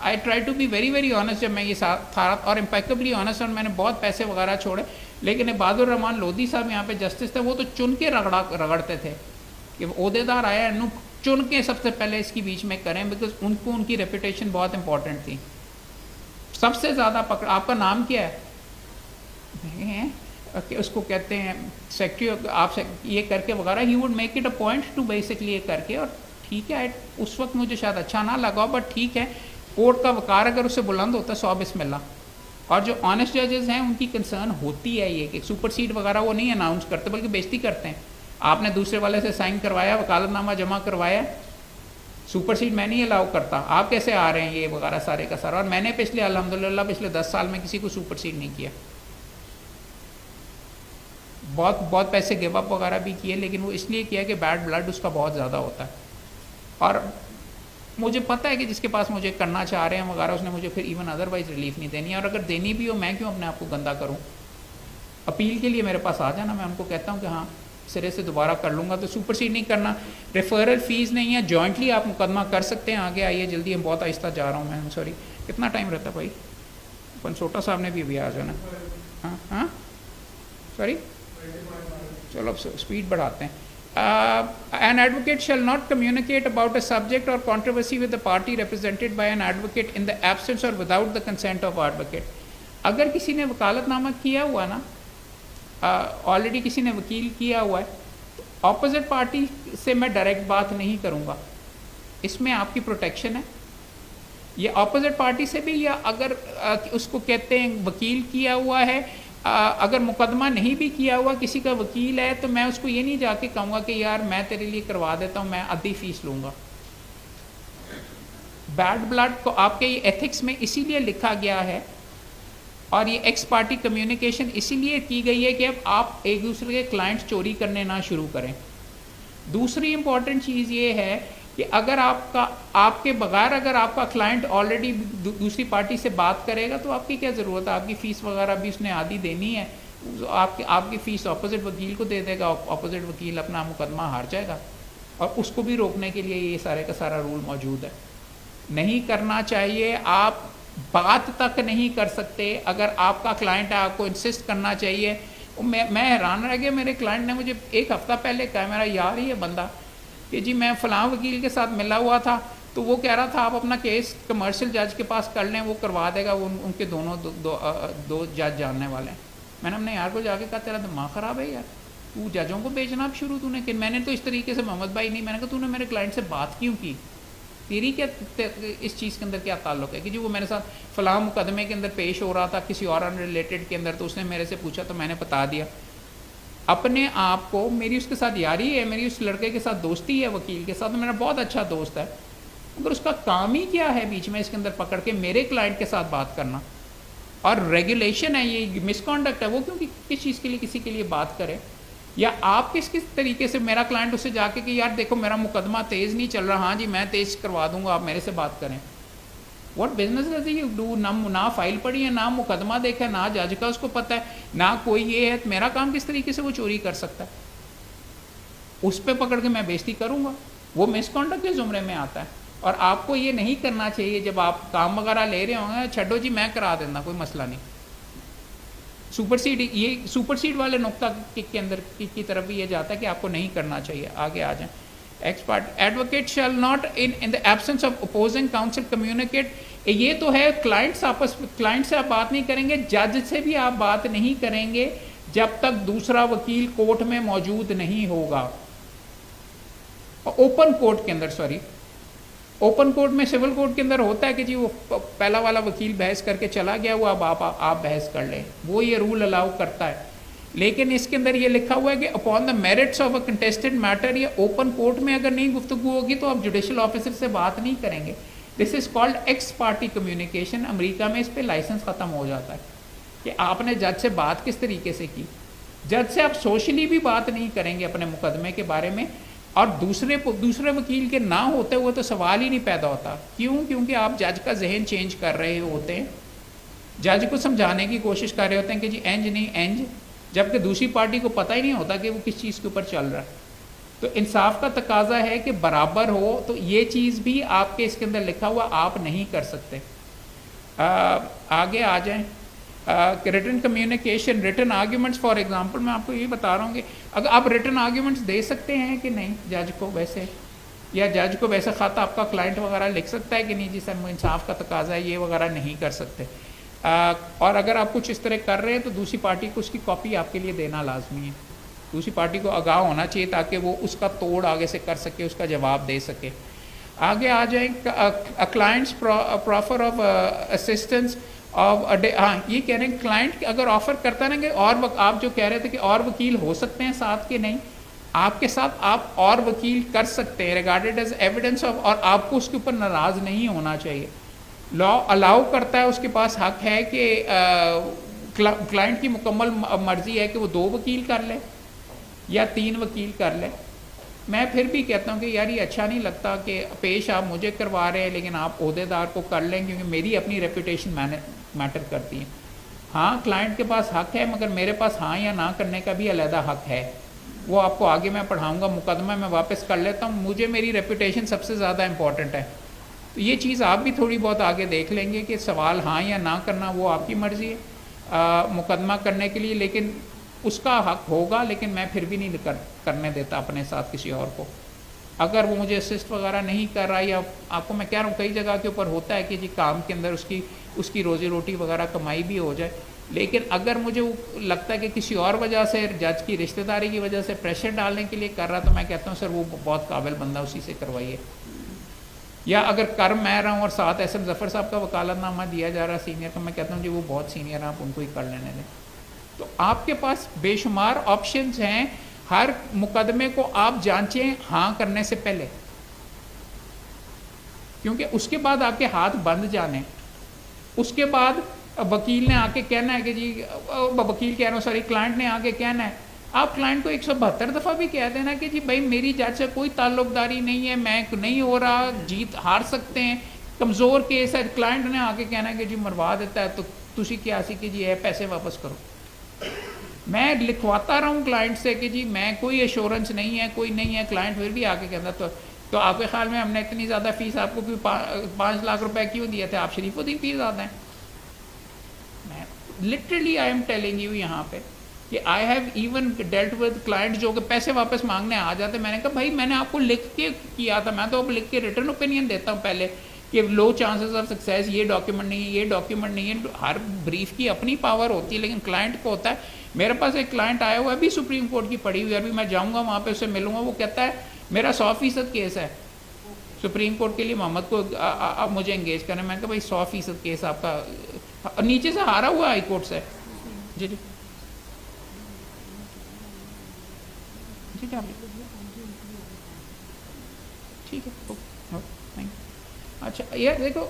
S1: I try to be very very honest, جب میں یہ تھا اور امپیکبلی آنیسٹ, اور میں نے بہت پیسے وغیرہ چھوڑے, لیکن عباد الرحمان لودھی صاحب یہاں پہ جسٹس تھے, وہ تو چن کے رگڑتے تھے کہ عہدے دار آیا انہوں چن کے سب سے پہلے اس کی بیچ میں کریں, بیکاز ان کو ان کی ریپوٹیشن بہت امپورٹنٹ تھی. سب سے زیادہ پکڑ, آپ کا نام کیا ہے, کہ اس کو کہتے ہیں سیکٹری, آپ یہ کر کے وغیرہ, he would make it a point to basically یہ کر کے, اور ٹھیک ہے اس وقت مجھے شاید اچھا نہ لگا, بٹ ٹھیک ہے, کورٹ کا وقار اگر اسے بلند ہوتا ہے 100 بسم اللہ. اور جو آنیسٹ ججز ہیں ان کی کنسرن ہوتی ہے یہ کہ سپر سیڈ وغیرہ وہ نہیں اناؤنس کرتے, بلکہ بےزتی کرتے ہیں. آپ نے دوسرے والے سے سائن کروایا, وکالت نامہ جمع کروایا, سپر سیڈ میں نہیں الاؤ کرتا, آپ کیسے آ رہے ہیں, یہ وغیرہ سارے کا سارا. اور میں نے الحمدللہ پچھلے 10 سال میں کسی کو سپر سیڈ نہیں کیا. بہت پیسے گیو اپ وغیرہ بھی کیے, لیکن وہ اس لیے کیا کہ بیڈ بلڈ اس کا بہت زیادہ ہوتا ہے. اور مجھے پتہ ہے کہ جس کے پاس مجھے کرنا چاہ رہے ہیں وغیرہ, اس نے مجھے پھر ایون ادروائز ریلیف نہیں دینی ہے, اور اگر دینی بھی ہو میں کیوں اپنے آپ کو گندا کروں. اپیل کے لیے میرے پاس آ جانا, میں ان کو کہتا ہوں کہ ہاں سرے سے دوبارہ کر لوں گا. تو سپر سیڈ نہیں کرنا, ریفرل فیس نہیں ہے, جوائنٹلی آپ مقدمہ کر سکتے ہیں. آگے آئیے جلدی, ہم بہت آہستہ جا رہا ہوں میں, سوری. کتنا ٹائم رہتا بھائی, پنسوٹا صاحب نے بھی ابھی آ جانا. ہاں سوری, چلو اب اسپیڈ بڑھاتے ہیں. An advocate shall not communicate about a subject or controversy with the party represented by an advocate in the absence or without the consent of advocate. اگر کسی نے وکالت نامہ کیا ہوا نا, آلریڈی کسی نے وکیل کیا ہوا ہے, اپوزٹ پارٹی سے میں ڈائریکٹ بات نہیں کروں گا, اس میں آپ کی پروٹیکشن ہے. یہ اپوزٹ پارٹی سے بھی, یا اگر اس کو کہتے ہیں وکیل کیا ہوا ہے, اگر مقدمہ نہیں بھی کیا ہوا, کسی کا وکیل ہے, تو میں اس کو یہ نہیں جا کے کہوں گا کہ یار میں تیرے لیے کروا دیتا ہوں, میں آدھی فیس لوں گا. بیڈ بلڈ کو آپ کے یہ ایتھکس میں اسی لیے لکھا گیا ہے, اور یہ ایکس پارٹی کمیونیکیشن اسی لیے کی گئی ہے کہ اب آپ ایک دوسرے کے کلائنٹ چوری کرنے نہ شروع کریں. دوسری امپورٹنٹ چیز یہ ہے کہ اگر آپ کے بغیر اگر آپ کا کلائنٹ آلریڈی دوسری پارٹی سے بات کرے گا, تو آپ کی کیا ضرورت ہے, آپ کی فیس وغیرہ بھی اس نے آدھی دینی ہے, آپ کی فیس اپوزٹ وکیل کو دے دے گا, اپوزٹ وکیل اپنا مقدمہ ہار جائے گا. اور اس کو بھی روکنے کے لیے یہ سارے کا سارا رول موجود ہے. نہیں کرنا چاہیے, آپ بات تک نہیں کر سکتے. اگر آپ کا کلائنٹ ہے, آپ کو انسسٹ کرنا چاہیے. میں حیران رہ گیا, میرے کلائنٹ نے مجھے 1 ہفتہ پہلے کہا, میرا یار ہی ہے بندہ, کہ جی میں فلاں وکیل کے ساتھ ملا ہوا تھا, تو وہ کہہ رہا تھا آپ اپنا کیس کمرشل جج کے پاس کر لیں, وہ کروا دے گا, وہ ان کے دونوں دو جج جاننے والے ہیں. میں نے اپنے یار کو جا کے کہا تیرا دماغ خراب ہے یار, تو ججوں کو بیچنا اب شروع تو نے کہ میں نے تو اس طریقے سے محمد بھائی نہیں, میں نے کہا تو نے میرے کلائنٹ سے بات کیوں کی, تیری کیا اس چیز کے اندر کیا تعلق ہے, کہ جی وہ میرے ساتھ فلاں مقدمے کے اندر پیش ہو رہا تھا کسی اور ان ریلیٹڈ کے اندر, تو اس نے میرے سے پوچھا تو میں نے بتا دیا. اپنے آپ کو, میری اس کے ساتھ یاری ہے, میری اس لڑکے کے ساتھ دوستی ہے, وکیل کے ساتھ میرا بہت اچھا دوست ہے, مگر اس کا کام ہی کیا ہے بیچ میں اس کے اندر پکڑ کے میرے کلائنٹ کے ساتھ بات کرنا. اور ریگولیشن ہے, یہ مس کانڈکٹ ہے. وہ کیوں کس چیز کے لیے کسی کے لیے بات کرے, یا آپ کس طریقے سے, میرا کلائنٹ اسے جا کے کہ یار دیکھو میرا مقدمہ تیز نہیں چل رہا, ہاں جی میں تیز کروا دوں گا, آپ میرے سے بات کریں. What business does you do, نہ فائل پڑھی ہے, نہ مقدمہ دیکھا, نہ جج کا اس کو پتہ ہے, نہ کوئی یہ ہے, میرا کام کس طریقے سے وہ چوری کر سکتا ہے. اس پہ پکڑ کے میں بیزتی کروں گا، وہ مس کانڈکٹ کے زمرے میں آتا ہے. اور آپ کو یہ نہیں کرنا چاہیے جب آپ کام وغیرہ لے رہے ہوں گے، چھڈو جی میں کرا دینا، کوئی مسئلہ نہیں. سپر سیڈ والے نقطہ کے اندر کی طرف بھی یہ جاتا ہے کہ آپ کو نہیں کرنا چاہیے. آگے آ جائیں. Expert advocate shall not in the absence of opposing council communicate. یہ تو ہے کلائنٹ سے آپ بات نہیں کریں گے، جج سے بھی آپ بات نہیں کریں گے جب تک دوسرا وکیل کورٹ میں موجود نہیں ہوگا. اوپن کورٹ کے اندر اوپن کورٹ میں سول کورٹ کے اندر ہوتا ہے کہ جی وہ پہلا والا وکیل بحث کر کے چلا گیا، وہ اب آپ بحث کر لیں، وہ یہ رول الاؤ کرتا ہے. لیکن اس کے اندر یہ لکھا ہوا ہے کہ upon the merits of a contested matter, یہ اوپن کورٹ میں اگر نہیں گفتگو ہوگی تو آپ جوڈیشل آفیسر سے بات نہیں کریں گے. This is called ex parte communication. امریکہ میں اس پہ لائسنس ختم ہو جاتا ہے کہ آپ نے جج سے بات کس طریقے سے کی. جج سے آپ سوشلی بھی بات نہیں کریں گے اپنے مقدمے کے بارے میں، اور دوسرے وکیل کے نہ ہوتے ہوئے تو سوال ہی نہیں پیدا ہوتا. کیونکہ آپ جج کا ذہن چینج کر رہے ہوتے ہیں، جج کو سمجھانے کی کوشش کر رہے ہوتے ہیں کہ جی اینج نہیں اینج، جبکہ دوسری پارٹی کو پتہ ہی نہیں ہوتا کہ وہ کس چیز کے اوپر چل رہا ہے. تو انصاف کا تقاضا ہے کہ برابر ہو. تو یہ چیز بھی آپ کے اس کے اندر لکھا ہوا آپ نہیں کر سکتے. آگے آ جائیں. Written communication, return arguments. For example میں آپ کو یہ بتا رہا ہوں کہ اگر آپ ریٹن آرگیومنٹس دے سکتے ہیں کہ نہیں جج کو ویسے، یا جج کو ویسے خط آپ کا کلائنٹ وغیرہ لکھ سکتا ہے کہ نہیں جی سر مجھے انصاف کا تقاضا ہے یہ وغیرہ نہیں کر سکتے. اور اگر آپ کچھ اس طرح کر رہے ہیں تو دوسری پارٹی کو اس کی کاپی آپ کے لیے دینا لازمی ہے. دوسری پارٹی کو آگاہ ہونا چاہیے تاکہ وہ اس کا توڑ آگے سے کر سکے، اس کا جواب دے سکے. آگے آ جائیں. کلائنٹس پروفر آف اسسٹنس آف، ہاں یہ کہہ رہے ہیں کلائنٹ اگر آفر کرتا ہے نا کہ اور آپ جو کہہ رہے تھے کہ اور وکیل ہو سکتے ہیں ساتھ کے، نہیں، آپ کے ساتھ آپ اور وکیل کر سکتے ہیں ریگارڈیڈ ایز ایویڈنس آف، اور آپ کو اس کے اوپر ناراض نہیں ہونا چاہیے. لا الاؤ کرتا ہے، اس کے پاس حق ہے کہ کلائنٹ کی مکمل مرضی ہے کہ وہ 2 وکیل کر لے یا 3 وکیل کر لے. میں پھر بھی کہتا ہوں کہ یار یہ اچھا نہیں لگتا کہ پیش آپ مجھے کروا رہے ہیں لیکن آپ عہدے دار کو کر لیں، کیونکہ میری اپنی ریپوٹیشن میٹر کرتی ہے. ہاں کلائنٹ کے پاس حق ہے، مگر میرے پاس ہاں یا نہ کرنے کا بھی علیحدہ حق ہے. وہ آپ کو آگے میں پڑھاؤں گا. مقدمہ میں واپس کر لیتا ہوں، مجھے میری ریپوٹیشن سب سے زیادہ امپورٹنٹ ہے. تو یہ چیز آپ بھی تھوڑی بہت آگے دیکھ لیں گے کہ سوال ہاں یا نہ کرنا وہ آپ کی مرضی ہے مقدمہ کرنے کے لیے، لیکن اس کا حق ہوگا، لیکن میں پھر بھی نہیں کرنے دیتا اپنے ساتھ کسی اور کو. اگر وہ مجھے اسسٹ وغیرہ نہیں کر رہا، یا آپ کو میں کہہ رہا ہوں کئی جگہ کے اوپر ہوتا ہے کہ جی کام کے اندر اس کی روزی روٹی وغیرہ کمائی بھی ہو جائے، لیکن اگر مجھے لگتا ہے کہ کسی اور وجہ سے جج کی رشتہ داری کی وجہ سے پریشر ڈالنے کے لیے کر رہا، تو میں کہتا ہوں سر وہ بہت قابل بندہ، اسی سے کروائیے. یا اگر کر میں رہا ہوں اور ساتھ ایس ایم ظفر صاحب کا وکالت نامہ دیا جا رہا ہے سینئر کا، میں کہتا ہوں جی وہ بہت سینئر ہیں، آپ ان کو ہی کر لینے دیں. تو آپ کے پاس بے شمار آپشنز ہیں. ہر مقدمے کو آپ جانچیں ہاں کرنے سے پہلے، کیونکہ اس کے بعد آپ کے ہاتھ بند جانے. اس کے بعد وکیل نے آ کے کہنا ہے کہ جی وکیل کہہ رہا ہوں سوری کلائنٹ نے آ کے کہنا ہے، آپ کلائنٹ کو 172 دفعہ بھی کہہ دینا کہ جی بھائی میری جج سے کوئی تعلق داری نہیں ہے، میں نہیں ہو رہا، جیت ہار سکتے ہیں، کمزور کیس ہے. کلائنٹ نے آ کے کہنا ہے کہ جی مروا دیتا ہے، تو تسی کیا سی کہ جی اے پیسے واپس کرو. میں لکھواتا رہا ہوں کلائنٹ سے کہ جی میں کوئی ایشورنس نہیں ہے، کوئی نہیں ہے، کلائنٹ پھر بھی آ کے کہتا تو آپ کے خیال میں ہم نے اتنی زیادہ فیس آپ کو 5 لاکھ روپے کیوں دیے تھے؟ آپ شریف الدین فیس زیادہ ہیں. میں literally I am telling you یہاں پہ کہ I have even dealt with client جو کہ پیسے واپس مانگنے آ جاتے. میں نے کہا بھائی میں نے آپ کو لکھ کے کیا تھا، میں تو اب لکھ کے ریٹرن اوپینین دیتا ہوں پہلے کہ لو چانسز آف سکسیس، یہ ڈاکیومنٹ نہیں ہے، یہ ڈاکیومنٹ نہیں ہے. ہر بریف کی اپنی پاور ہوتی ہے، لیکن کلائنٹ کو ہوتا ہے. میرے پاس ایک کلائنٹ آیا ہوا ہے ابھی سپریم کورٹ کی پڑھی ہوئی ہے، ابھی میں جاؤں گا وہاں پہ اسے ملوں گا. وہ کہتا ہے میرا 100% کیس ہے سپریم کورٹ کے لیے، محمد کو آپ مجھے انگیج کریں. میں کہا بھائی 100% کیس آپ کا نیچے سے ہارا ہوا ہائی کورٹ سے. جی جی ٹھیک ہے. اچھا یہ دیکھو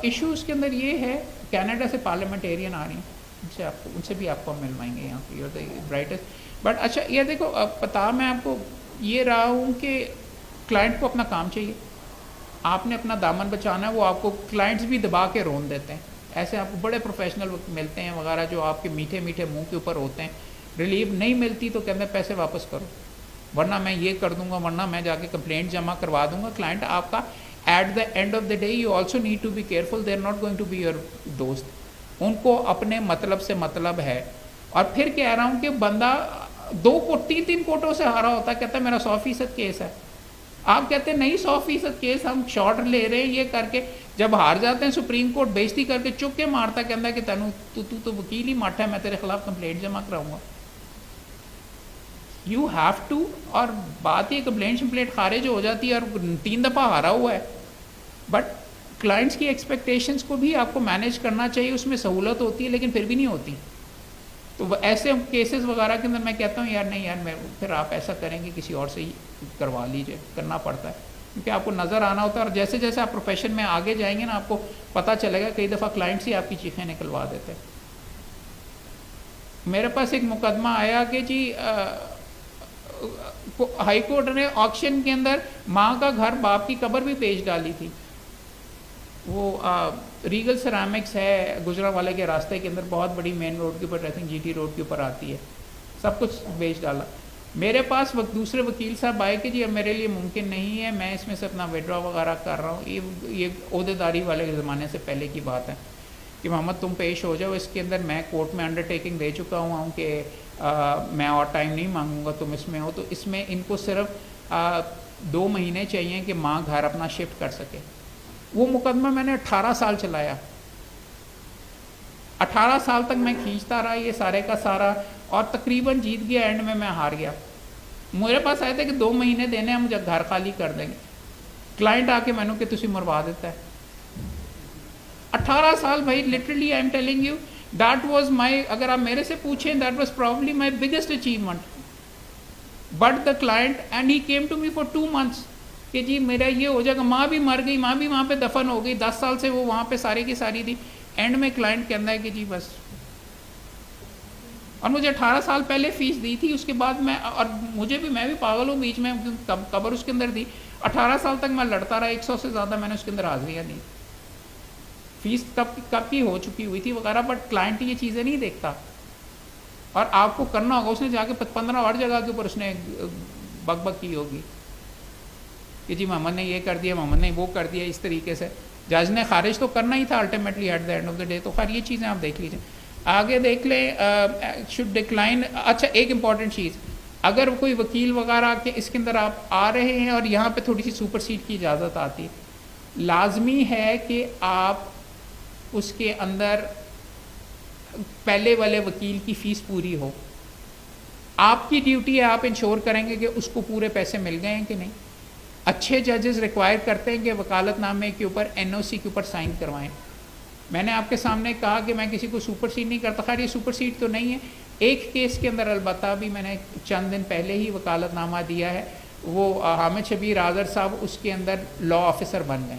S1: ایشو اس کے اندر یہ ہے، کینیڈا سے پارلیمنٹیرین آ رہی ہیں، ان سے بھی آپ کو ملوائیں گے یہاں پہ، you are the brightest. But اچھا یہ دیکھو پتا میں آپ کو یہ رہا ہوں کہ کلائنٹ کو اپنا کام چاہیے، آپ نے اپنا دامن بچانا ہے. وہ آپ کو کلائنٹس بھی دبا کے رون دیتے ہیں، ایسے آپ کو بڑے پروفیشنل ملتے ہیں وغیرہ جو آپ کے میٹھے میٹھے منہ کے اوپر ہوتے ہیں. ریلیف نہیں ملتی تو کہتے ہیں پیسے واپس کرو. ورنہ میں یہ کر دوں گا, ورنہ میں جا کے کمپلینٹ جمع کروا دوں گا. کلائنٹ آپ کا at the end of the day you also need to be careful, they are not going to be your دوست. ان کو اپنے مطلب سے مطلب ہے. اور پھر کہہ رہا ہوں کہ بندہ 2-3 کوٹوں سے ہارا ہوتا ہے, کہتا ہے میرا 100% کیس ہے. آپ کہتے ہیں نہیں 100% کیس ہم شارٹ لے رہے ہیں, یہ کر کے جب ہار جاتے ہیں سپریم کورٹ بےزتی کر کے چک کے مارتا, کہتا ہے کہ تینوں تو وکیل ہی ماٹھا ہے, میں تیرے خلاف کمپلینٹ جمع کراؤں گا. You have to. اور بات یہ کمپلینٹ خارج ہو جاتی ہے اور 3 دفعہ ہارا ہوا ہے, بٹ کلائنٹس کی ایکسپیکٹیشنس کو بھی آپ کو مینیج کرنا چاہیے. اس میں سہولت ہوتی ہے لیکن پھر بھی نہیں ہوتی. تو ایسے کیسز وغیرہ کے اندر میں کہتا ہوں یار نہیں یار, میں پھر آپ ایسا کریں گے کسی اور سے ہی کروا لیجئے, کرنا پڑتا ہے کیونکہ آپ کو نظر آنا ہوتا ہے. اور جیسے جیسے آپ پروفیشن میں آگے جائیں گے نا, آپ کو پتہ چلے گا کئی دفعہ کلائنٹس ہی آپ کی چیخیں نکلوا دیتے. میرے پاس ایک مقدمہ آیا کہ جی ہائی کورٹ نے آکشن کے اندر ماں کا گھر باپ کی قبر بھی بیچ ڈالی تھی. وہ ریگل سیرامکس ہے گجرانوالے کے راستے کے اندر, بہت بڑی مین روڈ کے اوپر, I think G T road کے اوپر آتی ہے. سب کچھ بیچ ڈالا. میرے پاس دوسرے وکیل صاحب آئے کہ جی اب میرے لیے ممکن نہیں ہے, میں اس میں سے اپنا وڈرا وغیرہ کر رہا ہوں. یہ عہدیداری والے کے زمانے سے پہلے کی بات ہے کہ محمد تم پیش ہو جاؤ. اس کے اندر میں کورٹ میں انڈر ٹیکنگ دے چکا ہوں کہ میں اور ٹائم نہیں مانگوں گا, تم اس میں ہو. تو اس میں ان کو صرف 2 مہینے چاہیے کہ ماں گھر اپنا شفٹ کر سکے. وہ مقدمہ میں نے 18 سال چلایا. 18 سال تک میں کھینچتا رہا یہ سارے کا سارا, اور تقریباً جیت گیا. اینڈ میں ہار گیا. میرے پاس آئے تھے کہ 2 مہینے دینے ہیں, مجھے گھر خالی کر دیں گے. کلائنٹ آ کے میں نے کہ تسی مروا دیتا ہے. 18 سال بھائی, literally I am telling you, that was my, اگر آپ میرے سے پوچھیں that was probably my biggest achievement. But the client and he came to me for 2 months کہ جی میرا یہ ہو جائے گا. ماں بھی مر گئی, ماں بھی وہاں پہ دفن ہو گئی, 10 سال سے وہ وہاں پہ ساری کی ساری تھی. اینڈ میں کلائنٹ کہتا ہے کہ جی بس, اور مجھے 18 سال پہلے فیس دی تھی. اس کے بعد میں, اور مجھے بھی, میں بھی پاگل ہوں بیچ میں, قبر اس کے اندر دی. 18 سال تک میں لڑتا رہا, 100 سے زیادہ میں نے اس کے اندر حاضریاں دی. فیس کب کی ہو چکی ہوئی تھی وغیرہ, بٹ کلائنٹ یہ چیزیں نہیں دیکھتا. اور آپ کو کرنا ہوگا, اس نے جا کے 15 اور جگہ کے اوپر اس نے بک بک کی ہوگی کہ جی محمد نے یہ کر دیا, محمد نے وہ کر دیا. اس طریقے سے جج نے خارج تو کرنا ہی تھا ultimately at the end of the day. تو خیر یہ چیزیں آپ دیکھ لیجیے. آگے دیکھ لیں شوڈ ڈکلائن. اچھا ایک امپورٹنٹ چیز, اگر کوئی وکیل وغیرہ کے اس کے اندر آپ آ رہے ہیں اور یہاں پہ تھوڑی سی سپر سیڈ کی اجازت آتی, لازمی ہے کہ آپ اس کے اندر پہلے والے وکیل کی فیس پوری ہو. آپ کی ڈیوٹی ہے, آپ انشور کریں گے کہ اس کو پورے پیسے مل گئے ہیں کہ نہیں. اچھے ججز ریکوائر کرتے ہیں کہ وکالت نامے کے اوپر NOC کے اوپر سائن کروائیں. میں نے آپ کے سامنے کہا کہ میں کسی کو سپر سیڈ نہیں کرتا. خیر یہ سپر سیڈ تو نہیں ہے. ایک کیس کے اندر البتہ بھی میں نے چند دن پہلے ہی وکالت نامہ دیا ہے. وہ حامد شبیر آذر صاحب اس کے اندر لا آفیسر بن گئے,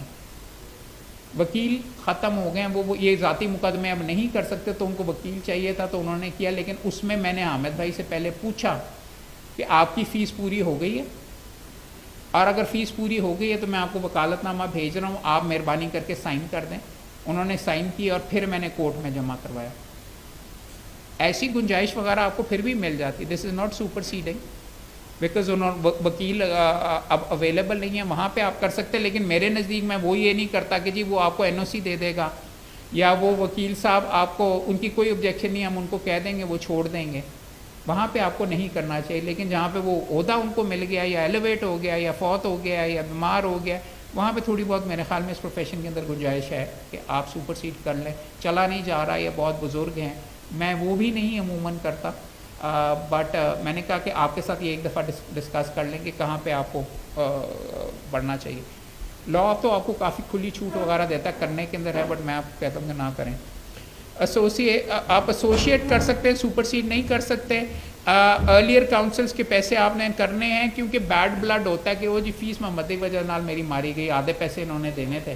S1: وکیل ختم ہو گئے ہیں. وہ یہ ذاتی مقدمے اب نہیں کر سکتے تو ان کو وکیل چاہیے تھا تو انہوں نے کیا. لیکن اس میں نے حامد بھائی سے پہلے پوچھا کہ آپ کی فیس پوری ہو گئی ہے, اور اگر فیس پوری ہو گئی ہے تو میں آپ کو وکالت نامہ بھیج رہا ہوں, آپ مہربانی کر کے سائن کر دیں. انہوں نے سائن کی اور پھر میں نے کورٹ میں جمع کروایا. ایسی گنجائش وغیرہ آپ کو پھر بھی مل جاتی. This is not superseding because وکیل اب اویلیبل نہیں ہے. وہاں پہ آپ کر سکتے, لیکن میرے نزدیک میں وہ یہ نہیں کرتا کہ جی وہ آپ کو NOC دے دے گا, یا وہ وکیل صاحب آپ کو, ان کی کوئی آبجیکشن نہیں, ہم ان کو کہہ دیں گے وہ چھوڑ دیں گے. وہاں پہ آپ کو نہیں کرنا چاہیے. لیکن جہاں پہ وہ عہدہ ان کو مل گیا, یا ایلیویٹ ہو گیا, یا فوت ہو گیا, یا بیمار ہو گیا, وہاں پہ تھوڑی بہت میرے خیال میں اس پروفیشن کے اندر گنجائش ہے کہ آپ سپر سیڈ کر لیں. چلا نہیں جا رہا, یا بہت بزرگ ہیں, میں وہ بھی نہیں عموماً کرتا. بٹ میں نے کہا کہ آپ کے ساتھ یہ ایک دفعہ ڈسکس کر لیں کہ کہاں پہ آپ کو بڑھنا چاہیے. لا تو آپ کو کافی کھلی چھوٹ وغیرہ دیتا ہے کرنے کے اندر ہے, بٹ میں آپ کو کہتا ہوں کہ نہ کریں. آپ ایسوسیٹ کر سکتے ہیں, سپر سیڈ نہیں کر سکتے. ارلیئر کاؤنسلس کے پیسے آپ نے کرنے ہیں, کیونکہ بیڈ بلڈ ہوتا ہے کہ وہ جی فیس محمد کی وجہ نال میری ماری گئی, آدھے پیسے انہوں نے دینے تھے.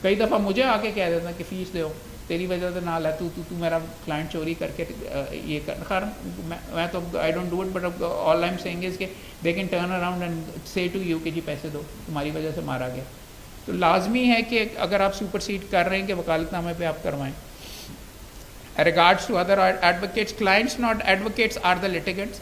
S1: کئی دفعہ مجھے آ کے کہہ دیتا کہ فیس دو, تیری وجہ سے نال ہے, تو میرا کلائنٹ چوری کر کے یہ کر. خیر میں تو I don't do it, but all I am seeing is کہ they can turn around and say to you کہ جی پیسے دو, تمہاری وجہ سے مارا گیا. تو لازمی ہے کہ اگر آپ سپر سیڈ کر رہے ہیں کہ وکالت نامے پہ آپ کروائیں. regards to other advocates, clients not advocates are the litigants.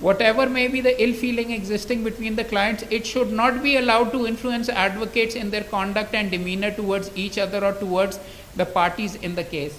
S1: Whatever may be the ill feeling existing between the clients, it should not be allowed to influence advocates in their conduct and demeanor towards each other or towards the parties in the case.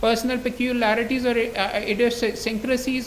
S1: personal peculiarities or idiosyncrasies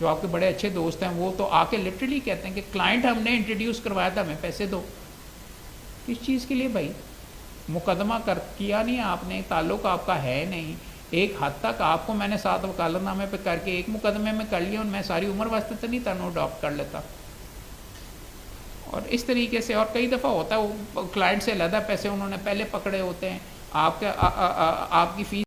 S1: جو آپ کے بڑے اچھے دوست ہیں وہ تو آ کے لٹرلی کہتے ہیں کہ کلائنٹ ہم نے انٹروڈیوس کروایا تھا، ہمیں پیسے دو. کس چیز کے لیے بھائی؟ مقدمہ کیا نہیں آپ نے، تعلق آپ کا ہے نہیں. ایک حد تک آپ کو میں نے 7 وکالت نامے پہ کر کے ایک مقدمے میں کر لیا، اور میں ساری عمر واسطے تو نہیں تھا اڈاپٹ کر لیتا. اور اس طریقے سے اور کئی دفعہ ہوتا ہے، وہ کلائنٹ سے علیحدہ پیسے انہوں نے پہلے پکڑے ہوتے ہیں، آپ کی فیس